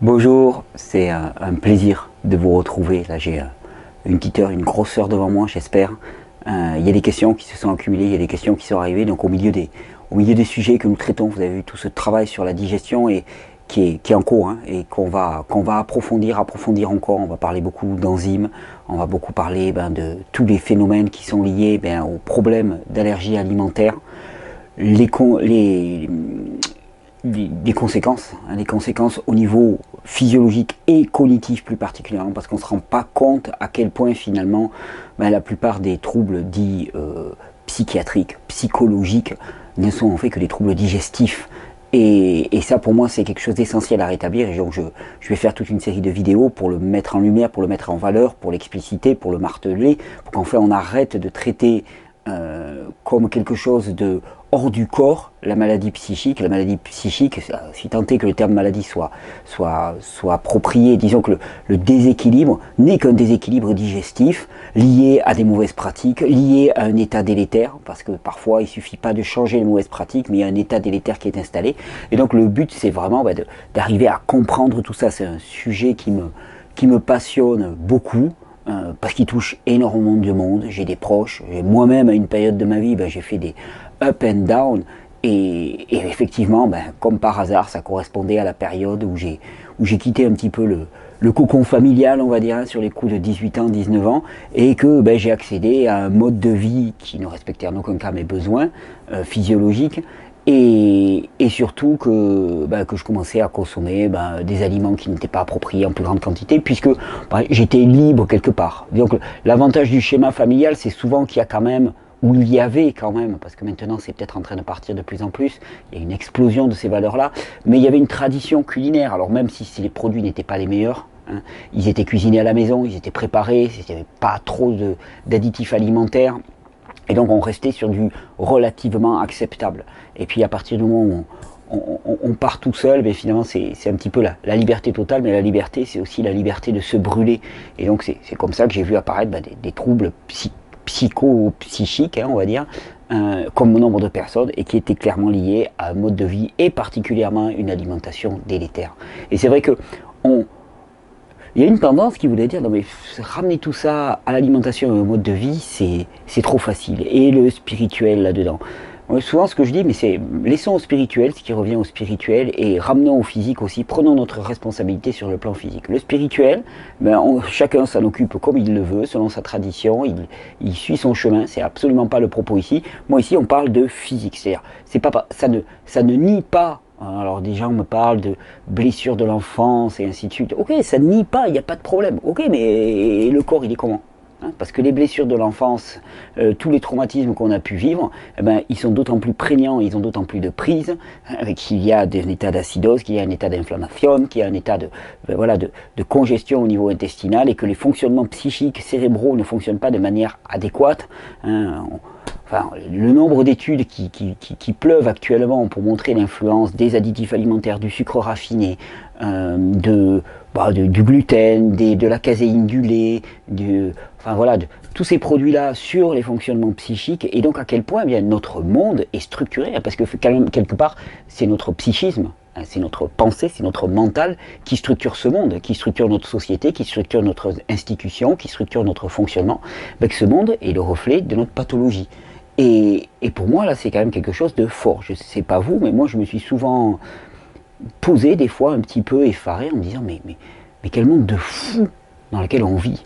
Bonjour, c'est un plaisir de vous retrouver. Là, j'ai une petite heure, une grosse heure devant moi, j'espère. Il y a des questions qui se sont accumulées, il y a des questions qui sont arrivées. Donc, au milieu des sujets que nous traitons, vous avez vu tout ce travail sur la digestion et qui est en cours, hein, et qu'on va approfondir encore. On va parler beaucoup d'enzymes, on va beaucoup parler de tous les phénomènes qui sont liés aux problèmes d'allergie alimentaire, les, con- les conséquences, hein, les conséquences au niveau physiologique et cognitif plus particulièrement, parce qu'on ne se rend pas compte à quel point finalement la plupart des troubles dits psychiatriques, psychologiques, ne sont en fait que des troubles digestifs. Et ça pour moi c'est quelque chose d'essentiel à rétablir, et donc je vais faire toute une série de vidéos pour le mettre en lumière, pour le mettre en valeur, pour l'expliciter, pour le marteler, pour qu'en fait on arrête de traiter comme quelque chose de hors du corps la maladie psychique. La maladie psychique, si tant est que le terme maladie soit approprié, disons que le déséquilibre n'est qu'un déséquilibre digestif lié à des mauvaises pratiques, lié à un état délétère, parce que parfois il suffit pas de changer les mauvaises pratiques, mais il y a un état délétère qui est installé. Et donc le but c'est vraiment d'arriver à comprendre tout ça. C'est un sujet qui me passionne beaucoup, parce qu'il touche énormément de monde. J'ai des proches, moi-même à une période de ma vie, j'ai fait des up and down, et effectivement, comme par hasard, ça correspondait à la période où j'ai quitté un petit peu le cocon familial, on va dire, hein, sur les coups de 18 ans, 19 ans, et que j'ai accédé à un mode de vie qui ne respectait en aucun cas mes besoins physiologiques, et surtout que je commençais à consommer des aliments qui n'étaient pas appropriés en plus grande quantité, puisque j'étais libre quelque part. Donc l'avantage du schéma familial, c'est souvent qu'il y a quand même, ou il y avait quand même, parce que maintenant c'est peut-être en train de partir de plus en plus, il y a une explosion de ces valeurs-là, mais il y avait une tradition culinaire. Alors même si les produits n'étaient pas les meilleurs, hein, ils étaient cuisinés à la maison, ils étaient préparés, il n'y avait pas trop d'additifs alimentaires, et donc on restait sur du relativement acceptable. Et puis à partir du moment où on part tout seul, finalement c'est un petit peu la liberté totale, mais la liberté c'est aussi la liberté de se brûler. Et donc c'est comme ça que j'ai vu apparaître des troubles psychiques, hein, on va dire, comme nombre de personnes, et qui étaient clairement liés à un mode de vie et particulièrement une alimentation délétère. Et c'est vrai que il y a une tendance qui voulait dire, non mais ramener tout ça à l'alimentation et au mode de vie, c'est trop facile. Et le spirituel là-dedans. Souvent ce que je dis, mais c'est laissons au spirituel ce qui revient au spirituel, et ramenons au physique aussi, prenons notre responsabilité sur le plan physique. Le spirituel, chacun s'en occupe comme il le veut, selon sa tradition, il suit son chemin, c'est absolument pas le propos ici. Moi ici on parle de physique, c'est-à-dire ça ne nie pas. Alors des gens me parlent de blessures de l'enfance et ainsi de suite. Ok, ça ne nie pas, il n'y a pas de problème. Ok, mais le corps il est comment ? Parce que les blessures de l'enfance, tous les traumatismes qu'on a pu vivre, ils sont d'autant plus prégnants, ils ont d'autant plus de prise, qu'il y a un état d'acidose, qu'il y a un état d'inflammation, qu'il y a un état de congestion au niveau intestinal, et que les fonctionnements psychiques, cérébraux ne fonctionnent pas de manière adéquate. Le nombre d'études qui pleuvent actuellement pour montrer l'influence des additifs alimentaires, du sucre raffiné, du gluten, de la caséine du lait, de tous ces produits-là sur les fonctionnements psychiques, et donc à quel point notre monde est structuré, parce que quand même, quelque part, c'est notre psychisme, c'est notre pensée, c'est notre mental qui structure ce monde, qui structure notre société, qui structure notre institution, qui structure notre fonctionnement. Que ce monde est le reflet de notre pathologie. Et pour moi, là, c'est quand même quelque chose de fort. Je ne sais pas vous, mais moi, je me suis souvent posé, des fois, un petit peu effaré, en me disant, mais quel monde de fou dans lequel on vit.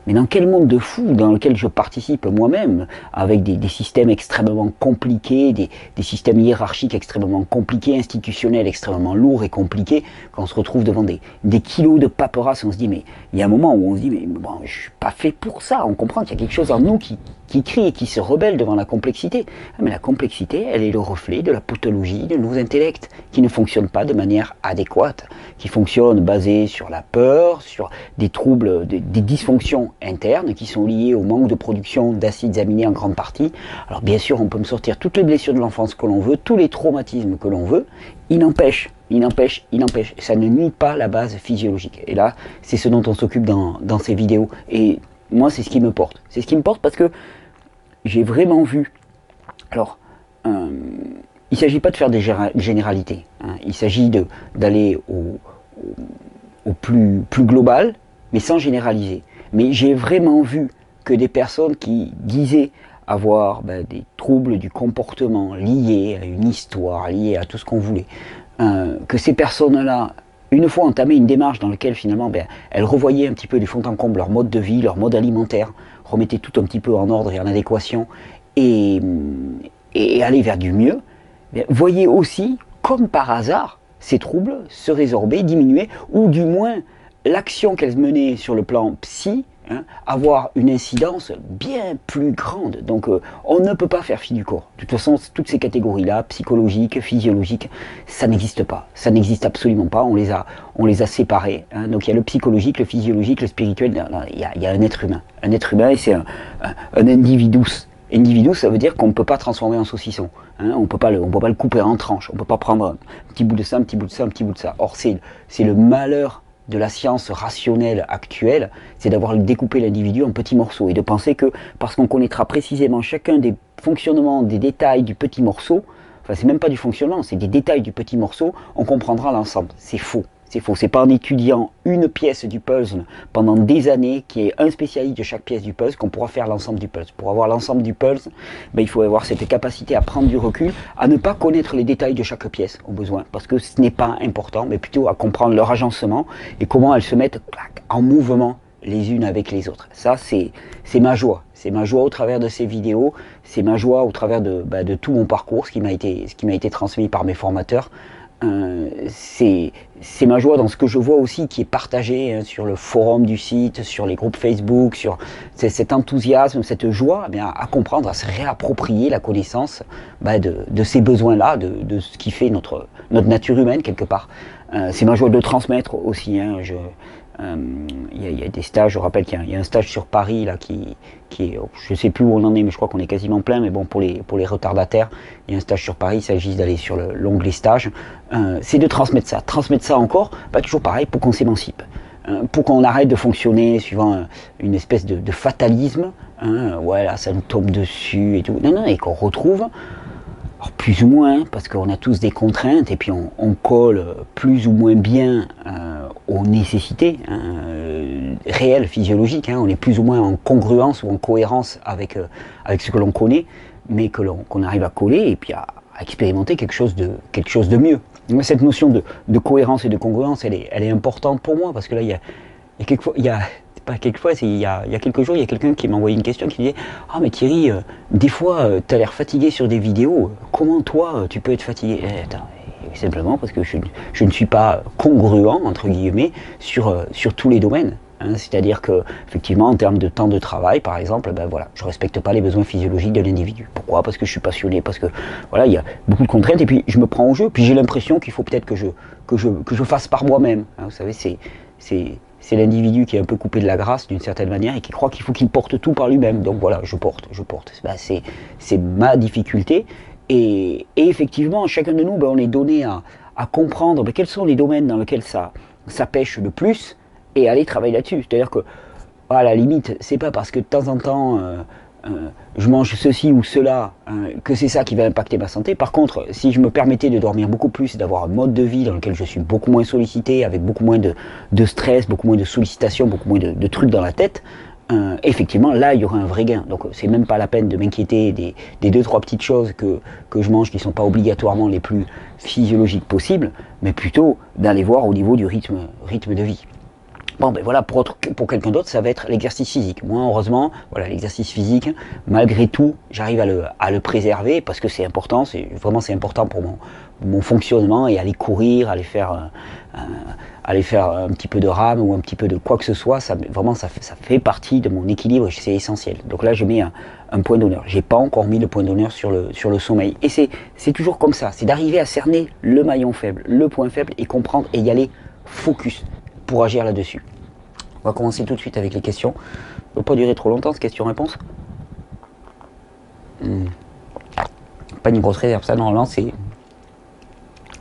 Mais dans quel monde de fou dans lequel je participe moi-même, avec des systèmes extrêmement compliqués, des systèmes hiérarchiques extrêmement compliqués, institutionnels extrêmement lourds et compliqués, quand on se retrouve devant des kilos de paperasse, on se dit, mais il y a un moment où on se dit, mais bon, je suis pas fait pour ça. On comprend qu'il y a quelque chose en nous qui crie et qui se rebelle devant la complexité. Mais la complexité, elle est le reflet de la pathologie de nos intellects, qui ne fonctionnent pas de manière adéquate, qui fonctionnent basés sur la peur, sur des troubles, des dysfonctions internes qui sont liées au manque de production d'acides aminés en grande partie. Alors bien sûr, on peut me sortir toutes les blessures de l'enfance que l'on veut, tous les traumatismes que l'on veut, il n'empêche, ça ne nie pas la base physiologique. Et là, c'est ce dont on s'occupe dans ces vidéos. Et moi, c'est ce qui me porte. C'est ce qui me porte parce que j'ai vraiment vu. Alors, il ne s'agit pas de faire des généralités, hein. Il s'agit d'aller plus global, mais sans généraliser. Mais j'ai vraiment vu que des personnes qui disaient avoir des troubles du comportement liés à une histoire, liés à tout ce qu'on voulait, que ces personnes-là, une fois entamé une démarche dans laquelle finalement elles revoyaient un petit peu du fond en comble leur mode de vie, leur mode alimentaire, remettaient tout un petit peu en ordre et en adéquation et allaient vers du mieux, voyaient aussi, comme par hasard, ces troubles se résorber, diminuer, ou du moins l'action qu'elles menaient sur le plan psy, avoir une incidence bien plus grande. Donc on ne peut pas faire fi du corps. De toute façon, toutes ces catégories-là, psychologiques, physiologiques, ça n'existe pas. Ça n'existe absolument pas. On les a séparées. Donc il y a le psychologique, le physiologique, le spirituel. Il y a un être humain. Un être humain, et c'est un individus. Individu, ça veut dire qu'on ne peut pas transformer en saucisson. On ne peut pas le couper en tranches. On ne peut pas prendre un petit bout de ça, un petit bout de ça, un petit bout de ça. Or, c'est le malheur de la science rationnelle actuelle, c'est d'avoir découpé l'individu en petits morceaux et de penser que parce qu'on connaîtra précisément chacun des fonctionnements, des détails du petit morceau, enfin c'est même pas du fonctionnement, c'est des détails du petit morceau, on comprendra l'ensemble. C'est faux. C'est faux, c'est pas en étudiant une pièce du puzzle pendant des années, qui est un spécialiste de chaque pièce du puzzle, qu'on pourra faire l'ensemble du puzzle. Pour avoir l'ensemble du puzzle, il faut avoir cette capacité à prendre du recul, à ne pas connaître les détails de chaque pièce au besoin, parce que ce n'est pas important, mais plutôt à comprendre leur agencement et comment elles se mettent en mouvement les unes avec les autres. Ça, c'est ma joie. C'est ma joie au travers de ces vidéos, c'est ma joie au travers de tout mon parcours, ce qui m'a été transmis par mes formateurs. C'est ma joie dans ce que je vois aussi qui est partagé sur le forum du site, sur les groupes Facebook, sur cet enthousiasme, cette joie à comprendre, à se réapproprier la connaissance de ces besoins-là, de ce qui fait notre nature humaine quelque part. C'est ma joie de transmettre aussi. Il y a des stages, je rappelle qu'il y a un stage sur Paris là, qui est, je ne sais plus où on en est, mais je crois qu'on est quasiment plein, mais bon, pour les retardataires, il y a un stage sur Paris, il s'agit d'aller sur l'onglet stage, c'est de transmettre ça encore, toujours pareil, pour qu'on s'émancipe, pour qu'on arrête de fonctionner suivant une espèce de fatalisme, voilà, ça nous tombe dessus et tout, non, et qu'on retrouve, alors plus ou moins, parce qu'on a tous des contraintes, et puis on colle plus ou moins bien aux nécessités réelles, physiologiques, on est plus ou moins en congruence ou en cohérence avec ce que l'on connaît, mais qu'on arrive à coller et puis à expérimenter quelque chose de mieux. Donc, cette notion de cohérence et de congruence, elle est importante pour moi, parce que là, il y a quelquefois, il y a quelques jours, il y a quelqu'un qui m'a envoyé une question qui disait « Ah mais Thierry, des fois tu as l'air fatigué sur des vidéos, comment toi tu peux être fatigué ?» Simplement parce que je ne suis pas congruent, entre guillemets, sur tous les domaines. C'est-à-dire que, effectivement, en termes de temps de travail, par exemple, voilà, je ne respecte pas les besoins physiologiques de l'individu. Pourquoi? Parce que je suis passionné, parce que voilà, il y a beaucoup de contraintes, et puis je me prends au jeu, puis j'ai l'impression qu'il faut peut-être que je fasse par moi-même. Vous savez, c'est l'individu qui est un peu coupé de la grâce d'une certaine manière et qui croit qu'il faut qu'il porte tout par lui-même. Donc voilà, je porte. C'est ma difficulté. Et effectivement, chacun de nous, on est donné à comprendre quels sont les domaines dans lesquels ça pêche le plus et aller travailler là-dessus. C'est-à-dire que, à la limite, c'est pas parce que de temps en temps je mange ceci ou cela que c'est ça qui va impacter ma santé. Par contre, si je me permettais de dormir beaucoup plus, d'avoir un mode de vie dans lequel je suis beaucoup moins sollicité, avec beaucoup moins de stress, beaucoup moins de sollicitations, beaucoup moins de trucs dans la tête, effectivement, là, il y aura un vrai gain. Donc, c'est même pas la peine de m'inquiéter des 2-3 petites choses que je mange qui ne sont pas obligatoirement les plus physiologiques possibles, mais plutôt d'aller voir au niveau du rythme de vie. Bon, voilà, pour quelqu'un d'autre, ça va être l'exercice physique. Moi, heureusement, voilà, l'exercice physique, malgré tout, j'arrive à le préserver parce que c'est important, c'est important pour mon fonctionnement, et aller courir, aller faire un petit peu de rame ou un petit peu de quoi que ce soit, ça fait partie de mon équilibre, c'est essentiel. Donc là, je mets un point d'honneur. J'ai pas encore mis le point d'honneur sur le sommeil. Et c'est toujours comme ça, c'est d'arriver à cerner le maillon faible, le point faible, et comprendre et y aller focus pour agir là-dessus. On va commencer tout de suite avec les questions. Ça ne va pas durer trop longtemps, cette question-réponse. Pas une grosse réserve, ça normalement c'est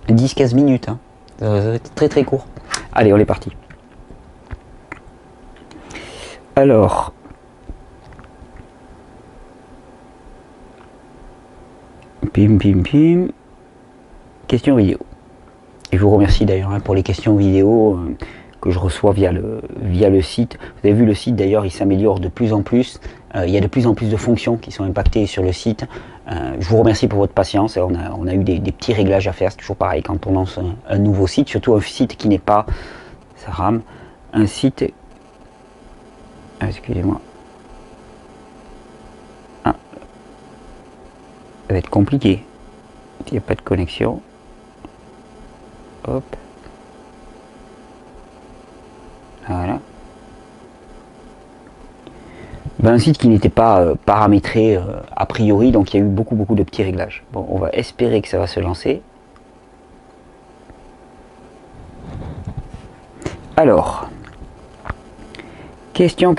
10-15 minutes. Très très court. Allez, on est parti. Alors, pim. Question vidéo. Et je vous remercie d'ailleurs pour les questions vidéo que je reçois via le site. Vous avez vu, le site d'ailleurs, il s'améliore de plus en plus. Il y a de plus en plus de fonctions qui sont impactées sur le site. Je vous remercie pour votre patience. On a eu des petits réglages à faire. C'est toujours pareil quand on lance un nouveau site, surtout un site qui n'est pas, ça rame, un site, excusez-moi, ça va être compliqué. Il n'y a pas de connexion. Hop. Voilà. Ben, un site qui n'était pas paramétré a priori, donc il y a eu beaucoup de petits réglages. Bon, on va espérer que ça va se lancer. Alors, question.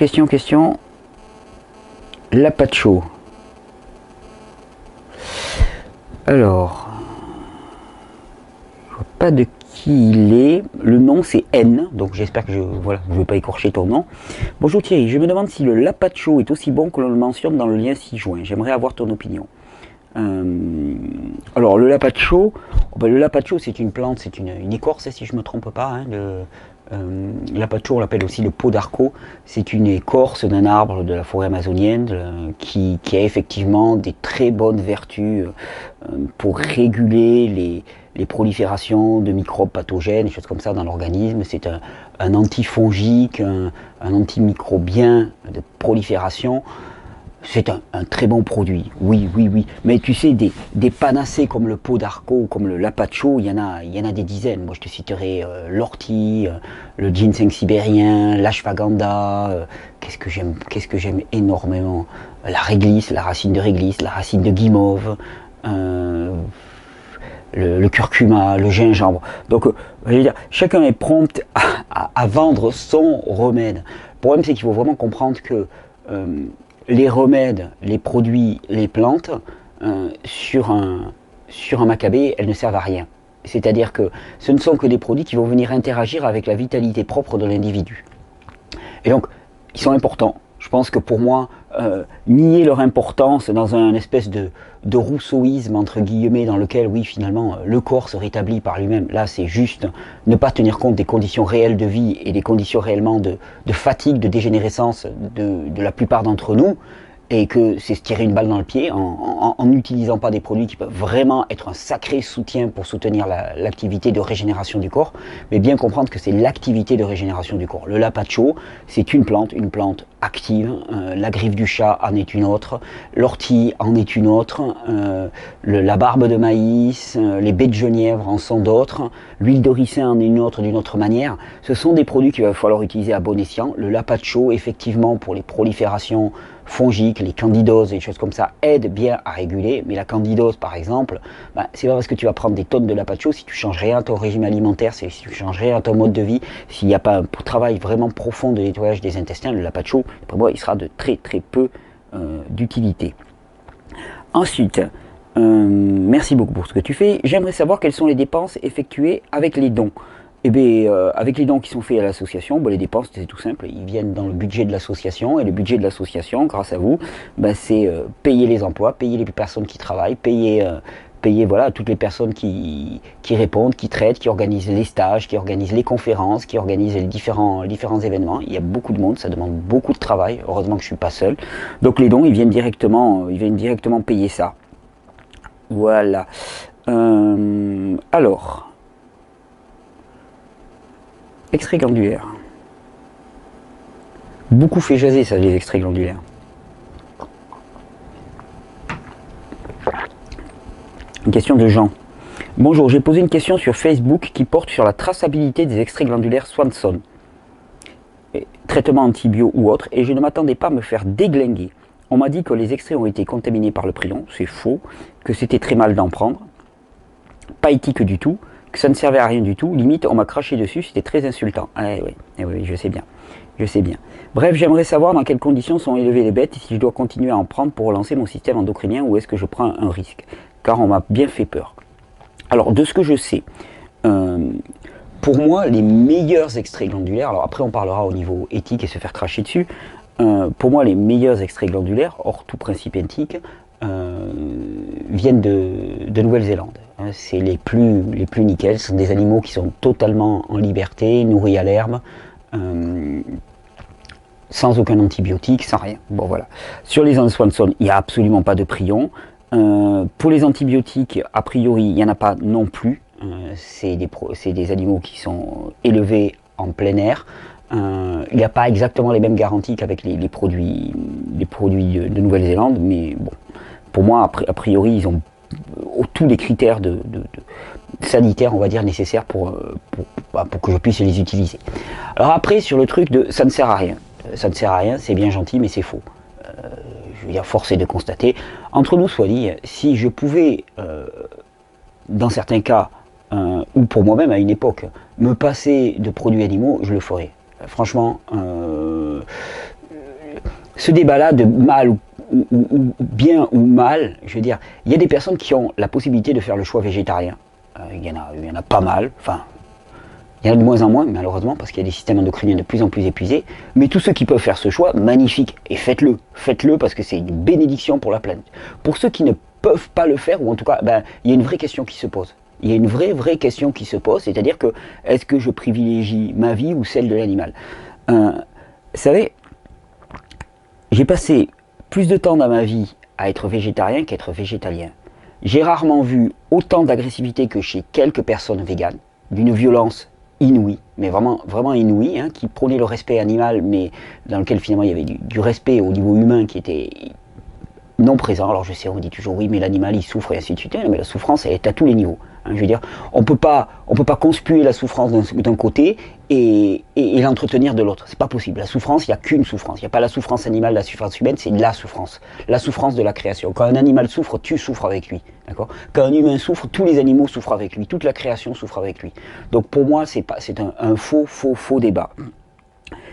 L'Apacho. Alors, je vois pas de qui il est. Le nom c'est N, donc j'espère que je ne vais pas écorcher ton nom. Bonjour Thierry, je me demande si le Lapacho est aussi bon que l'on le mentionne dans le lien ci-joint. J'aimerais avoir ton opinion. Alors le Lapacho, c'est une plante, c'est une écorce si je ne me trompe pas. Hein, Lapacho, on l'appelle aussi le pot d'arco. C'est une écorce d'un arbre de la forêt amazonienne qui a effectivement des très bonnes vertus pour réguler les proliférations de microbes pathogènes, des choses comme ça dans l'organisme. C'est un antifongique, un antimicrobien de prolifération. C'est un très bon produit, oui. Mais tu sais, des panacées comme le pot d'arco, comme le Lapacho, il y en a des dizaines. Moi, je te citerai l'ortie, le ginseng sibérien, l'ashwagandha. Qu'est-ce que j'aime énormément. La réglisse, la racine de réglisse, la racine de guimauve, le curcuma, le gingembre. Donc, je veux dire, chacun est prompt à vendre son remède. Le problème, c'est qu'il faut vraiment comprendre que les remèdes, les produits, les plantes, sur un macabé, elles ne servent à rien. C'est-à-dire que ce ne sont que des produits qui vont venir interagir avec la vitalité propre de l'individu. Et donc, ils sont importants. Je pense que pour moi, nier leur importance dans un espèce de rousseauisme, entre guillemets, dans lequel, oui, finalement, le corps se rétablit par lui-même, là, c'est juste ne pas tenir compte des conditions réelles de vie et des conditions réellement de fatigue, de dégénérescence de la plupart d'entre nous, et que c'est se tirer une balle dans le pied en n'utilisant pas des produits qui peuvent vraiment être un sacré soutien pour soutenir l'activité de régénération du corps, mais bien comprendre que c'est l'activité de régénération du corps. Le Lapacho, c'est une plante active, la griffe du chat en est une autre, l'ortie en est une autre, la barbe de maïs, les baies de genièvre en sont d'autres, l'huile de ricin en est une autre d'une autre manière. Ce sont des produits qu'il va falloir utiliser à bon escient. Le Lapacho, effectivement, pour les proliférations fongiques, les candidoses, des choses comme ça, aident bien à réguler, mais la candidose par exemple, c'est pas parce que tu vas prendre des tonnes de Lapacho, si tu changes rien à ton régime alimentaire, si tu changes rien à ton mode de vie, s'il n'y a pas un travail vraiment profond de nettoyage des intestins, le Lapacho, pour moi, il sera de très peu d'utilité. Ensuite, merci beaucoup pour ce que tu fais. J'aimerais savoir quelles sont les dépenses effectuées avec les dons. Eh bien, avec les dons qui sont faits à l'association, les dépenses, c'est tout simple, ils viennent dans le budget de l'association, et le budget de l'association, grâce à vous, c'est payer les emplois, payer les personnes qui travaillent, payer voilà, toutes les personnes qui répondent, qui traitent, qui organisent les stages, qui organisent les conférences, qui organisent les différents événements. Il y a beaucoup de monde, ça demande beaucoup de travail, heureusement que je ne suis pas seul. Donc les dons, ils viennent directement payer ça. Voilà. Alors... Extrait glandulaire. Beaucoup fait jaser ça, les extraits glandulaires. Une question de Jean. Bonjour, j'ai posé une question sur Facebook qui porte sur la traçabilité des extraits glandulaires Swanson. Traitement antibio ou autre, et je ne m'attendais pas à me faire déglinguer. On m'a dit que les extraits ont été contaminés par le prion, c'est faux, que c'était très mal d'en prendre, pas éthique du tout, que ça ne servait à rien du tout, limite on m'a craché dessus, c'était très insultant. Oui, je sais bien. Bref, j'aimerais savoir dans quelles conditions sont élevées les bêtes et si je dois continuer à en prendre pour relancer mon système endocrinien ou est-ce que je prends un risque, car on m'a bien fait peur. Alors, de ce que je sais, pour moi, les meilleurs extraits glandulaires, alors après on parlera au niveau éthique et se faire cracher dessus, pour moi les meilleurs extraits glandulaires, hors tout principe éthique, viennent de Nouvelle-Zélande. hein, c'est les plus nickel. Ce sont des animaux qui sont totalement en liberté, nourris à l'herbe, sans aucun antibiotique, sans rien. Bon voilà. Sur les Swanson, il n'y a absolument pas de prion. Pour les antibiotiques, a priori, il n'y en a pas non plus. C'est des animaux qui sont élevés en plein air. Il n'y a pas exactement les mêmes garanties qu'avec les produits de Nouvelle-Zélande, mais bon, pour moi, a priori, ils ont tous les critères sanitaires, on va dire, nécessaires pour que je puisse les utiliser. Alors après, sur le truc de ça ne sert à rien. Ça ne sert à rien, c'est bien gentil, mais c'est faux. Je veux dire, force est de constater. Entre nous soit dit, si je pouvais, dans certains cas, ou pour moi-même à une époque, me passer de produits animaux, je le ferais. Franchement, ce débat-là de mal ou bien ou mal, je veux dire, il y a des personnes qui ont la possibilité de faire le choix végétarien. Il y en a pas mal, enfin, il y en a de moins en moins, malheureusement, parce qu'il y a des systèmes endocriniens de plus en plus épuisés. Mais tous ceux qui peuvent faire ce choix, magnifique, et faites-le. Faites-le parce que c'est une bénédiction pour la planète. Pour ceux qui ne peuvent pas le faire, ou en tout cas, il y a une vraie question qui se pose. Il y a une vraie question qui se pose, c'est-à-dire que, est-ce que je privilégie ma vie ou celle de l'animal? Vous savez, j'ai passé plus de temps dans ma vie à être végétarien qu'à être végétalien. J'ai rarement vu autant d'agressivité que chez quelques personnes véganes, d'une violence inouïe, mais vraiment inouïe, hein, qui prônait le respect animal, mais dans lequel finalement il y avait du respect au niveau humain qui était non présent. Alors je sais, on dit toujours oui, mais l'animal il souffre et ainsi de suite, mais la souffrance elle est à tous les niveaux. Hein, je veux dire, on peut pas conspuer la souffrance d'un côté et l'entretenir de l'autre. C'est pas possible. La souffrance, il n'y a qu'une souffrance. Il n'y a pas la souffrance animale, la souffrance humaine, c'est la souffrance de la création. Quand un animal souffre, tu souffres avec lui. D'accord ? Quand un humain souffre, tous les animaux souffrent avec lui. Toute la création souffre avec lui. Donc pour moi, c'est un faux débat.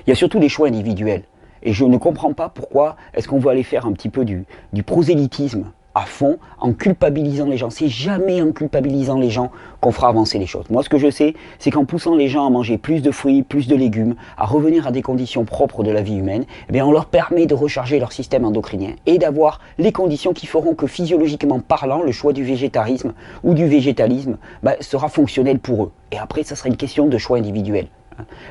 Il y a surtout des choix individuels. Et je ne comprends pas pourquoi est-ce qu'on veut aller faire un petit peu du prosélytisme à fond, en culpabilisant les gens. C'est jamais en culpabilisant les gens qu'on fera avancer les choses. Moi, ce que je sais, c'est qu'en poussant les gens à manger plus de fruits, plus de légumes, à revenir à des conditions propres de la vie humaine, eh bien, on leur permet de recharger leur système endocrinien et d'avoir les conditions qui feront que, physiologiquement parlant, le choix du végétarisme ou du végétalisme sera fonctionnel pour eux. Et après, ça sera une question de choix individuel.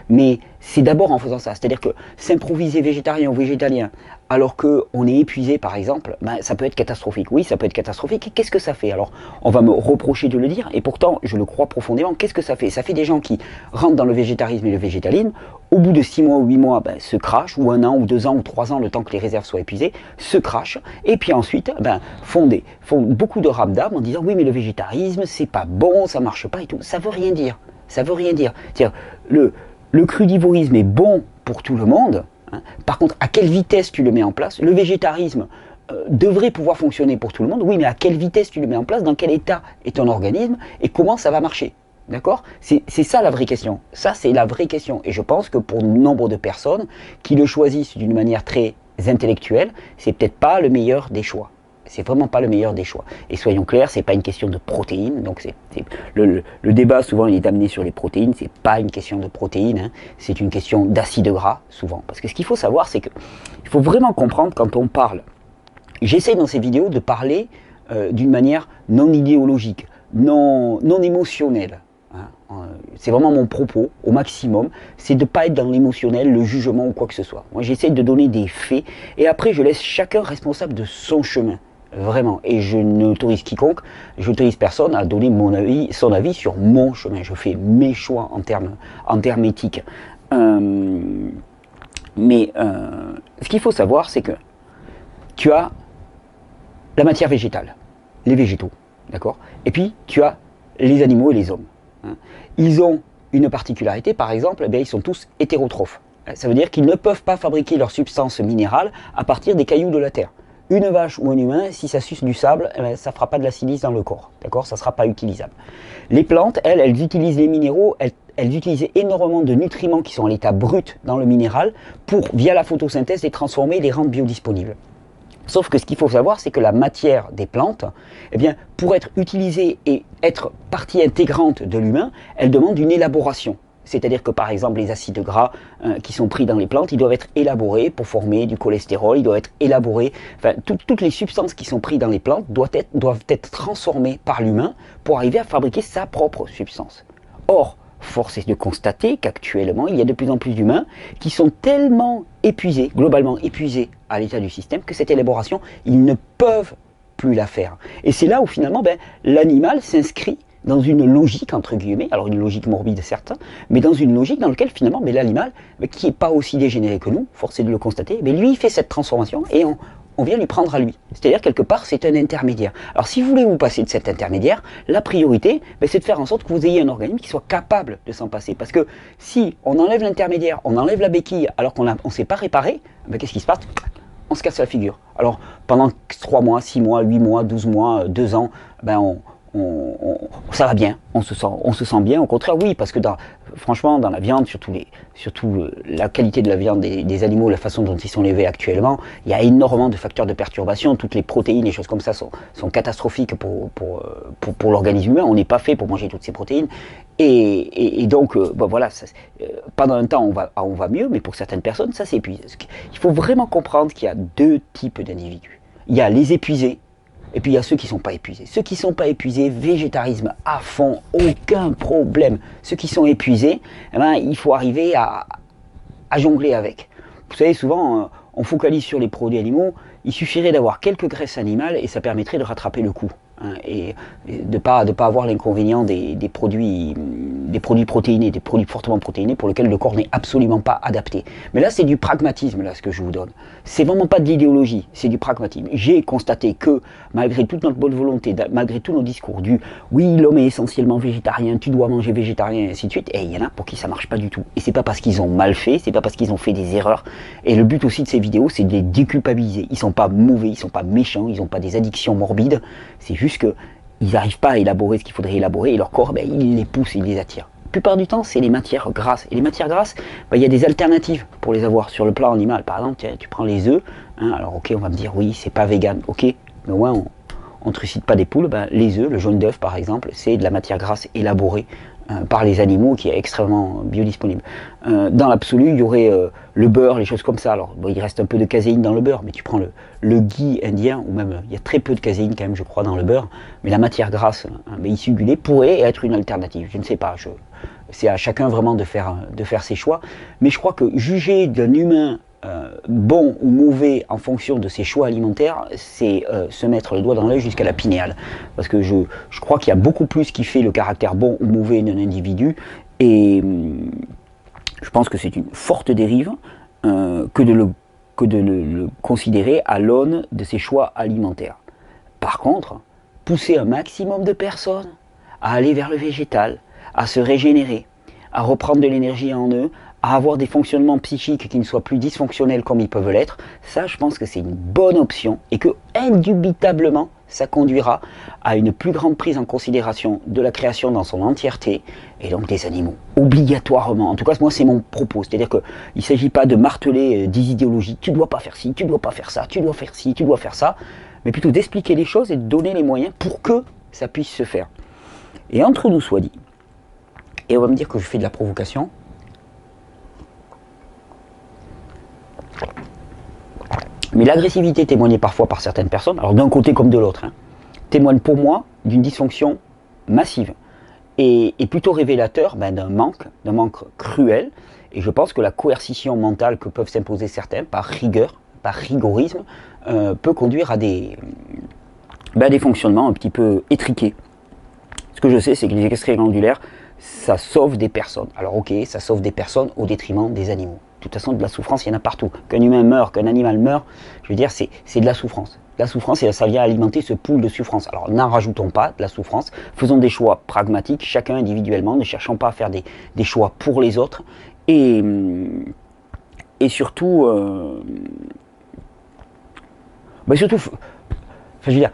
Mais c'est d'abord en faisant ça, c'est-à-dire que s'improviser végétarien ou végétalien alors qu'on est épuisé par exemple, ça peut être catastrophique. Oui, ça peut être catastrophique. Et qu'est-ce que ça fait? Alors, on va me reprocher de le dire, et pourtant, je le crois profondément. Qu'est-ce que ça fait? Ça fait des gens qui rentrent dans le végétarisme et le végétalisme, au bout de 6 mois ou 8 mois, se crachent, ou 1 an, ou 2 ans, ou 3 ans, le temps que les réserves soient épuisées, se crachent, et puis ensuite, font beaucoup de ramdam en disant, oui, mais le végétarisme, c'est pas bon, ça marche pas et tout. Ça veut rien dire. Ça veut rien dire. C'est-à-dire, le crudivorisme est bon pour tout le monde. Hein. Par contre, à quelle vitesse tu le mets en place? Le végétarisme devrait pouvoir fonctionner pour tout le monde. Oui, mais à quelle vitesse tu le mets en place? Dans quel état est ton organisme? Et comment ça va marcher? D'accord? C'est ça la vraie question. Ça, c'est la vraie question. Et je pense que pour nombre de personnes qui le choisissent d'une manière très intellectuelle, c'est peut-être pas le meilleur des choix. C'est vraiment pas le meilleur des choix. Et soyons clairs, c'est pas une question de protéines. Donc le débat souvent il est amené sur les protéines. C'est pas une question de protéines. Hein, c'est une question d'acides gras souvent. Parce que ce qu'il faut savoir, c'est que il faut vraiment comprendre quand on parle. J'essaie dans ces vidéos de parler d'une manière non idéologique, non émotionnelle. Hein. C'est vraiment mon propos au maximum, c'est de ne pas être dans l'émotionnel, le jugement ou quoi que ce soit. Moi j'essaie de donner des faits et après je laisse chacun responsable de son chemin. Vraiment, et je n'autorise quiconque, je n'autorise personne à donner son avis sur mon chemin. Je fais mes choix en termes éthiques. Mais ce qu'il faut savoir, c'est que tu as la matière végétale, les végétaux, d'accord? Et puis tu as les animaux et les hommes. Hein. Ils ont une particularité, par exemple, ils sont tous hétérotrophes. Ça veut dire qu'ils ne peuvent pas fabriquer leurs substances minérales à partir des cailloux de la terre. Une vache ou un humain, si ça suce du sable, ça ne fera pas de la silice dans le corps. D'accord ? Ça ne sera pas utilisable. Les plantes, elles utilisent les minéraux, elles utilisent énormément de nutriments qui sont à l'état brut dans le minéral pour, via la photosynthèse, les transformer et les rendre biodisponibles. Sauf que ce qu'il faut savoir, c'est que la matière des plantes, pour être utilisée et être partie intégrante de l'humain, elle demande une élaboration. C'est-à-dire que par exemple les acides gras qui sont pris dans les plantes, ils doivent être élaborés pour former du cholestérol, ils doivent être élaborés, enfin toutes les substances qui sont prises dans les plantes doivent être transformées par l'humain pour arriver à fabriquer sa propre substance. Or, force est de constater qu'actuellement, il y a de plus en plus d'humains qui sont tellement épuisés, globalement épuisés à l'état du système, que cette élaboration, ils ne peuvent plus la faire. Et c'est là où finalement l'animal s'inscrit dans une logique, entre guillemets, alors une logique morbide certes, mais dans une logique dans laquelle finalement l'animal, qui n'est pas aussi dégénéré que nous, force est de le constater, mais lui il fait cette transformation et on vient lui prendre à lui. C'est-à-dire quelque part c'est un intermédiaire. Alors si vous voulez vous passer de cet intermédiaire, la priorité c'est de faire en sorte que vous ayez un organisme qui soit capable de s'en passer. Parce que si on enlève l'intermédiaire, on enlève la béquille alors qu'on ne s'est pas réparé, qu'est-ce qui se passe? On se casse la figure. Alors pendant 3 mois, 6 mois, 8 mois, 12 mois, 2 ans, ça va bien, on se sent bien. Au contraire, oui, parce que franchement, dans la viande, surtout la qualité de la viande des animaux, la façon dont ils sont élevés actuellement, il y a énormément de facteurs de perturbation. Toutes les protéines, les choses comme ça sont catastrophiques pour l'organisme humain. On n'est pas fait pour manger toutes ces protéines. Et donc, voilà, pendant un temps, on va mieux, mais pour certaines personnes, ça s'épuise. Il faut vraiment comprendre qu'il y a 2 types d'individus. Il y a les épuisés, et puis il y a ceux qui ne sont pas épuisés. Ceux qui ne sont pas épuisés, végétarisme à fond, aucun problème. Ceux qui sont épuisés, il faut arriver à jongler avec. Vous savez, souvent, on focalise sur les produits animaux. Il suffirait d'avoir quelques graisses animales et ça permettrait de rattraper le coup. Et de ne pas avoir l'inconvénient des produits protéinés, des produits fortement protéinés pour lesquels le corps n'est absolument pas adapté. Mais là, c'est du pragmatisme, là, ce que je vous donne. C'est vraiment pas de l'idéologie, c'est du pragmatisme. J'ai constaté que, malgré toute notre bonne volonté, malgré tous nos discours du « oui, l'homme est essentiellement végétarien, tu dois manger végétarien », et ainsi de suite, et il y en a pour qui ça marche pas du tout. Et c'est pas parce qu'ils ont mal fait, c'est pas parce qu'ils ont fait des erreurs. Et le but aussi de ces vidéos, c'est de les déculpabiliser. Ils sont pas mauvais, ils sont pas méchants, ils n'ont pas des addictions morbides, c'est juste qu'ils n'arrivent pas à élaborer ce qu'il faudrait élaborer et leur corps, il les pousse, il les attire. La plupart du temps, c'est les matières grasses. Et les matières grasses, il y a des alternatives pour les avoir sur le plan animal. Par exemple, tu prends les œufs, alors ok, on va me dire, oui, c'est pas vegan, ok, mais au moins, on ne trucide pas des poules. Les œufs, le jaune d'œuf par exemple, c'est de la matière grasse élaborée par les animaux qui est extrêmement biodisponible. Dans l'absolu, il y aurait le beurre, les choses comme ça. Alors, il reste un peu de caséine dans le beurre, mais tu prends le ghee indien, ou même, il y a très peu de caséine quand même, je crois, dans le beurre, mais la matière grasse issue du lait pourrait être une alternative. Je ne sais pas, c'est à chacun vraiment de faire ses choix, mais je crois que juger d'un humain bon ou mauvais en fonction de ses choix alimentaires, c'est se mettre le doigt dans l'œil jusqu'à la pinéale. Parce que je crois qu'il y a beaucoup plus qui fait le caractère bon ou mauvais d'un individu, et je pense que c'est une forte dérive que de le considérer à l'aune de ses choix alimentaires. Par contre, pousser un maximum de personnes à aller vers le végétal, à se régénérer, à reprendre de l'énergie en eux, à avoir des fonctionnements psychiques qui ne soient plus dysfonctionnels comme ils peuvent l'être, ça je pense que c'est une bonne option et que indubitablement ça conduira à une plus grande prise en considération de la création dans son entièreté et donc des animaux, obligatoirement. En tout cas moi c'est mon propos, c'est-à-dire qu'il ne s'agit pas de marteler des idéologies, tu ne dois pas faire ci, tu ne dois pas faire ça, tu dois faire ci, tu dois faire ça, mais plutôt d'expliquer les choses et de donner les moyens pour que ça puisse se faire. Et entre nous soit dit, et on va me dire que je fais de la provocation, mais l'agressivité témoignée parfois par certaines personnes, alors d'un côté comme de l'autre, témoigne pour moi d'une dysfonction massive et plutôt révélateur d'un manque cruel. Et je pense que la coercition mentale que peuvent s'imposer certains par rigueur, par rigorisme, peut conduire à des fonctionnements un petit peu étriqués. Ce que je sais, c'est que les extraits glandulaires, ça sauve des personnes. Alors ok, ça sauve des personnes au détriment des animaux. De toute façon, de la souffrance, il y en a partout. Qu'un humain meure, qu'un animal meure, je veux dire, c'est de la souffrance. La souffrance, ça vient alimenter ce pool de souffrance. Alors, n'en rajoutons pas de la souffrance. Faisons des choix pragmatiques, chacun individuellement. Ne cherchons pas à faire des choix pour les autres. Et surtout... je veux dire...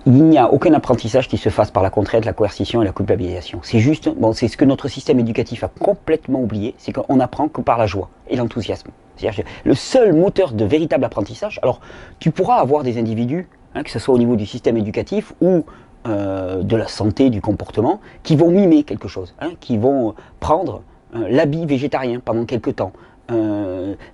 Il n'y a aucun apprentissage qui se fasse par la contrainte, la coercition et la culpabilisation. C'est juste, c'est ce que notre système éducatif a complètement oublié, c'est qu'on n'apprend que par la joie et l'enthousiasme. C'est-à-dire le seul moteur de véritable apprentissage, alors tu pourras avoir des individus, que ce soit au niveau du système éducatif ou de la santé, du comportement, qui vont mimer quelque chose, hein, qui vont prendre l'habit végétarien pendant quelques temps.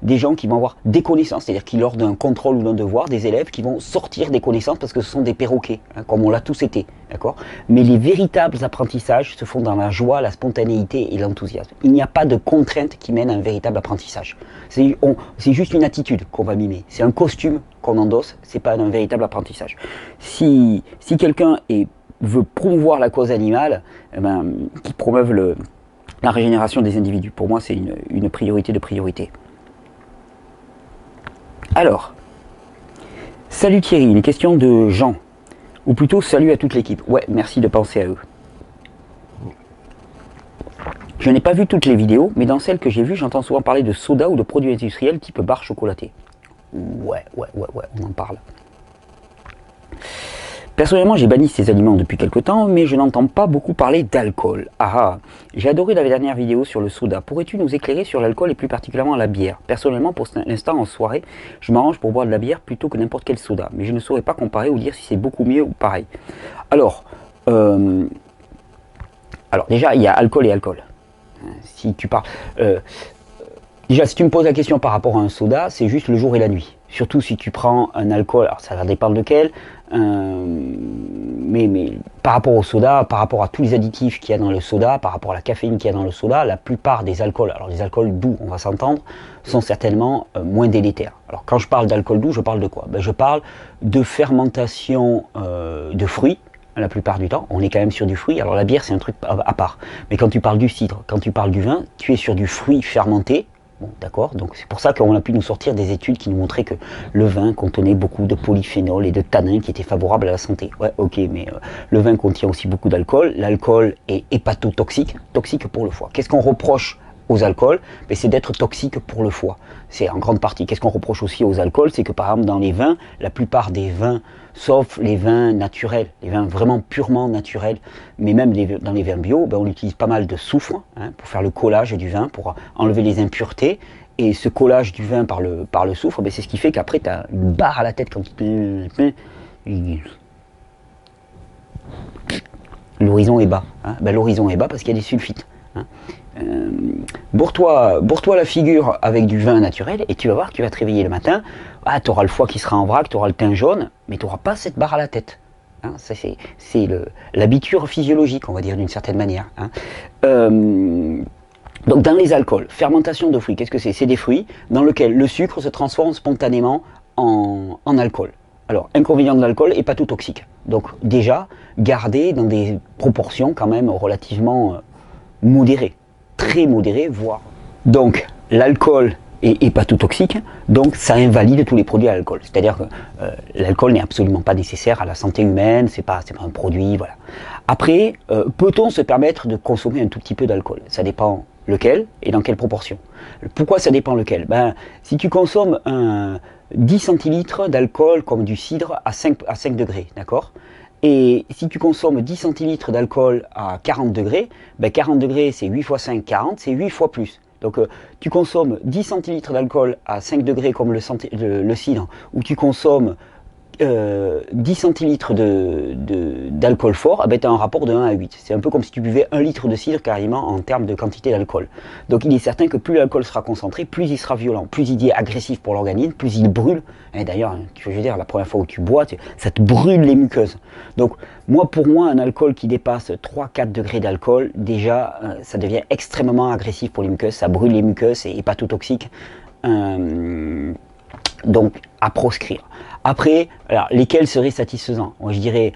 Des gens qui vont avoir des connaissances, c'est-à-dire qui lors d'un contrôle ou d'un devoir, des élèves qui vont sortir des connaissances parce que ce sont des perroquets, hein, comme on l'a tous été, d'accord. Mais les véritables apprentissages se font dans la joie, la spontanéité et l'enthousiasme. Il n'y a pas de contrainte qui mène à un véritable apprentissage. C'est juste une attitude qu'on va mimer, c'est un costume qu'on endosse, c'est pas un véritable apprentissage. Si quelqu'un veut promouvoir la cause animale, eh ben, qui promeuve la régénération des individus. Pour moi, c'est une priorité de priorité. Alors, salut Thierry, une question de Jean. Ou plutôt, salut à toute l'équipe. Ouais, merci de penser à eux. Je n'ai pas vu toutes les vidéos, mais dans celles que j'ai vues, j'entends souvent parler de soda ou de produits industriels type barre chocolatée. Ouais, on en parle. Personnellement, j'ai banni ces aliments depuis quelque temps, mais je n'entends pas beaucoup parler d'alcool. Ah, j'ai adoré la dernière vidéo sur le soda. Pourrais-tu nous éclairer sur l'alcool et plus particulièrement la bière? Personnellement, pour l'instant, en soirée, je m'arrange pour boire de la bière plutôt que n'importe quel soda, mais je ne saurais pas comparer ou dire si c'est beaucoup mieux ou pareil. Alors déjà, il y a alcool et alcool. Si tu parles... déjà, si tu me poses la question par rapport à un soda, c'est juste le jour et la nuit. Surtout si tu prends un alcool, alors ça va dépendre lequel, mais par rapport au soda, par rapport à tous les additifs qu'il y a dans le soda, par rapport à la caféine qu'il y a dans le soda, la plupart des alcools, alors les alcools doux, on va s'entendre, sont certainement moins délétères. Alors quand je parle d'alcool doux, je parle de quoi? Ben, je parle de fermentation de fruits. La plupart du temps, on est quand même sur du fruit. Alors la bière, c'est un truc à part. Mais quand tu parles du cidre, quand tu parles du vin, tu es sur du fruit fermenté. Bon, d'accord, donc c'est pour ça qu'on a pu nous sortir des études qui nous montraient que le vin contenait beaucoup de polyphénol et de tanins qui étaient favorables à la santé. Ouais, ok, mais le vin contient aussi beaucoup d'alcool. L'alcool est hépatotoxique, toxique pour le foie. Qu'est-ce qu'on reproche aux alcools? C'est d'être toxique pour le foie. C'est en grande partie. Qu'est-ce qu'on reproche aussi aux alcools? C'est que par exemple dans les vins, la plupart des vins, sauf les vins naturels, les vins vraiment purement naturels, mais même dans les vins bio, on utilise pas mal de soufre, hein, pour faire le collage du vin, pour enlever les impuretés. Et ce collage du vin par le soufre, c'est ce qui fait qu'après tu as une barre à la tête quand l'horizon est bas. Hein. L'horizon est bas parce qu'il y a des sulfites. Hein. Bourre-toi la figure avec du vin naturel et tu vas voir que tu vas te réveiller le matin, tu auras le foie qui sera en vrac, tu auras le teint jaune, mais tu n'auras pas cette barre à la tête. Hein, c'est l'habiture physiologique, on va dire d'une certaine manière. Hein. Donc dans les alcools, fermentation de fruits, qu'est-ce que c'est? C'est des fruits dans lesquels le sucre se transforme spontanément en alcool. Alors, inconvénient de l'alcool, hépatotoxique. Donc déjà, garder dans des proportions quand même relativement modérées, très modérées, voire. Donc l'alcool est hépatotoxique, donc ça invalide tous les produits à l'alcool. C'est-à-dire que l'alcool n'est absolument pas nécessaire à la santé humaine, c'est pas un produit, voilà. Après, peut-on se permettre de consommer un tout petit peu d'alcool? Ça dépend lequel et dans quelle proportion. Pourquoi ça dépend lequel? Si tu consommes 10 centilitres d'alcool comme du cidre à 5 degrés, d'accord? Et si tu consommes 10 centilitres d'alcool à 40 degrés, 40 degrés c'est 8 x 5, 40, c'est 8 fois plus. Donc tu consommes 10 centilitres d'alcool à 5 degrés comme le cidre, ou tu consommes 10 centilitres d'alcool fort, tu as un rapport de 1 à 8. C'est un peu comme si tu buvais 1 litre de cidre carrément en termes de quantité d'alcool. Donc il est certain que plus l'alcool sera concentré, plus il sera violent, plus il est agressif pour l'organisme, plus il brûle. Et d'ailleurs, je veux dire, la première fois où tu bois, ça te brûle les muqueuses. Donc pour moi, un alcool qui dépasse 3-4 degrés d'alcool, déjà, ça devient extrêmement agressif pour les muqueuses, ça brûle les muqueuses, c'est hépatotoxique. Donc à proscrire. Après, alors, lesquels seraient satisfaisants? Moi je dirais,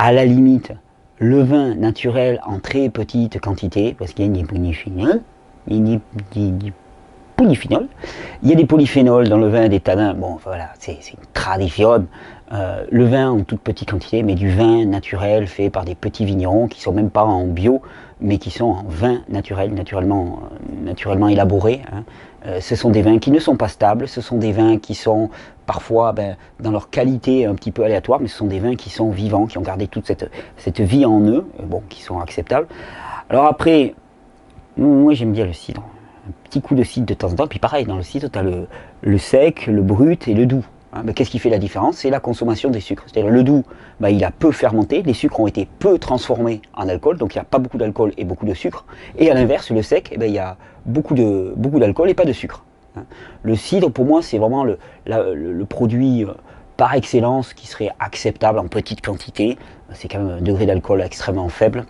à la limite, le vin naturel en très petite quantité, parce qu'il y a des polyphénols, il y a des polyphénols dans le vin, des tanins, bon voilà, c'est une tradition. Le vin en toute petite quantité, mais du vin naturel fait par des petits vignerons qui ne sont même pas en bio, mais qui sont en vin naturel, naturellement élaboré. Hein. Ce sont des vins qui ne sont pas stables, ce sont des vins qui sont parfois dans leur qualité un petit peu aléatoire, mais ce sont des vins qui sont vivants, qui ont gardé toute cette vie en eux, bon, qui sont acceptables. Alors après, moi j'aime bien le cidre, un petit coup de cidre de temps en temps, puis pareil, dans le cidre tu as le sec, le brut et le doux. Hein, mais qu'est-ce qui fait la différence? C'est la consommation des sucres. C'est-à-dire le doux, bah, il a peu fermenté, les sucres ont été peu transformés en alcool, donc il n'y a pas beaucoup d'alcool et beaucoup de sucre. Et à l'inverse, le sec, eh ben, il y a beaucoup d'alcool et pas de sucre. Hein. Le cidre, pour moi, c'est vraiment le produit par excellence qui serait acceptable en petite quantité. C'est quand même un degré d'alcool extrêmement faible.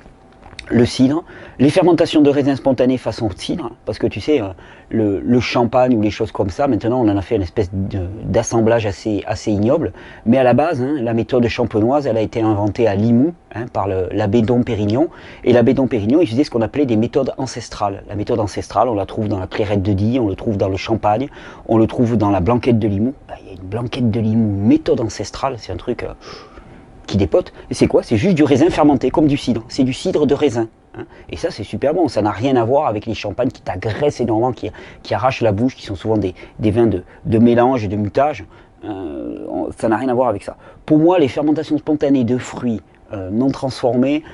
Le cidre, les fermentations de raisins spontanés façon cidre, parce que tu sais, le champagne ou les choses comme ça, maintenant on en a fait une espèce d'assemblage assez ignoble, mais à la base, hein, la méthode champenoise, elle a été inventée à Limoux, hein, par l'abbé Dom Pérignon, et l'abbé Dom Pérignon, il faisait ce qu'on appelait des méthodes ancestrales. La méthode ancestrale, on la trouve dans la clairette de Die, on le trouve dans le champagne, on le trouve dans la blanquette de Limoux. Il y a une blanquette de Limoux, méthode ancestrale, c'est un truc... qui dépote, et c'est quoi? C'est juste du raisin fermenté, comme du cidre. C'est du cidre de raisin. Hein. Et ça, c'est super bon. Ça n'a rien à voir avec les champagnes qui t'agressent énormément, qui arrachent la bouche, qui sont souvent des vins de mélange et de mutage. Ça n'a rien à voir avec ça. Pour moi, les fermentations spontanées de fruits non transformés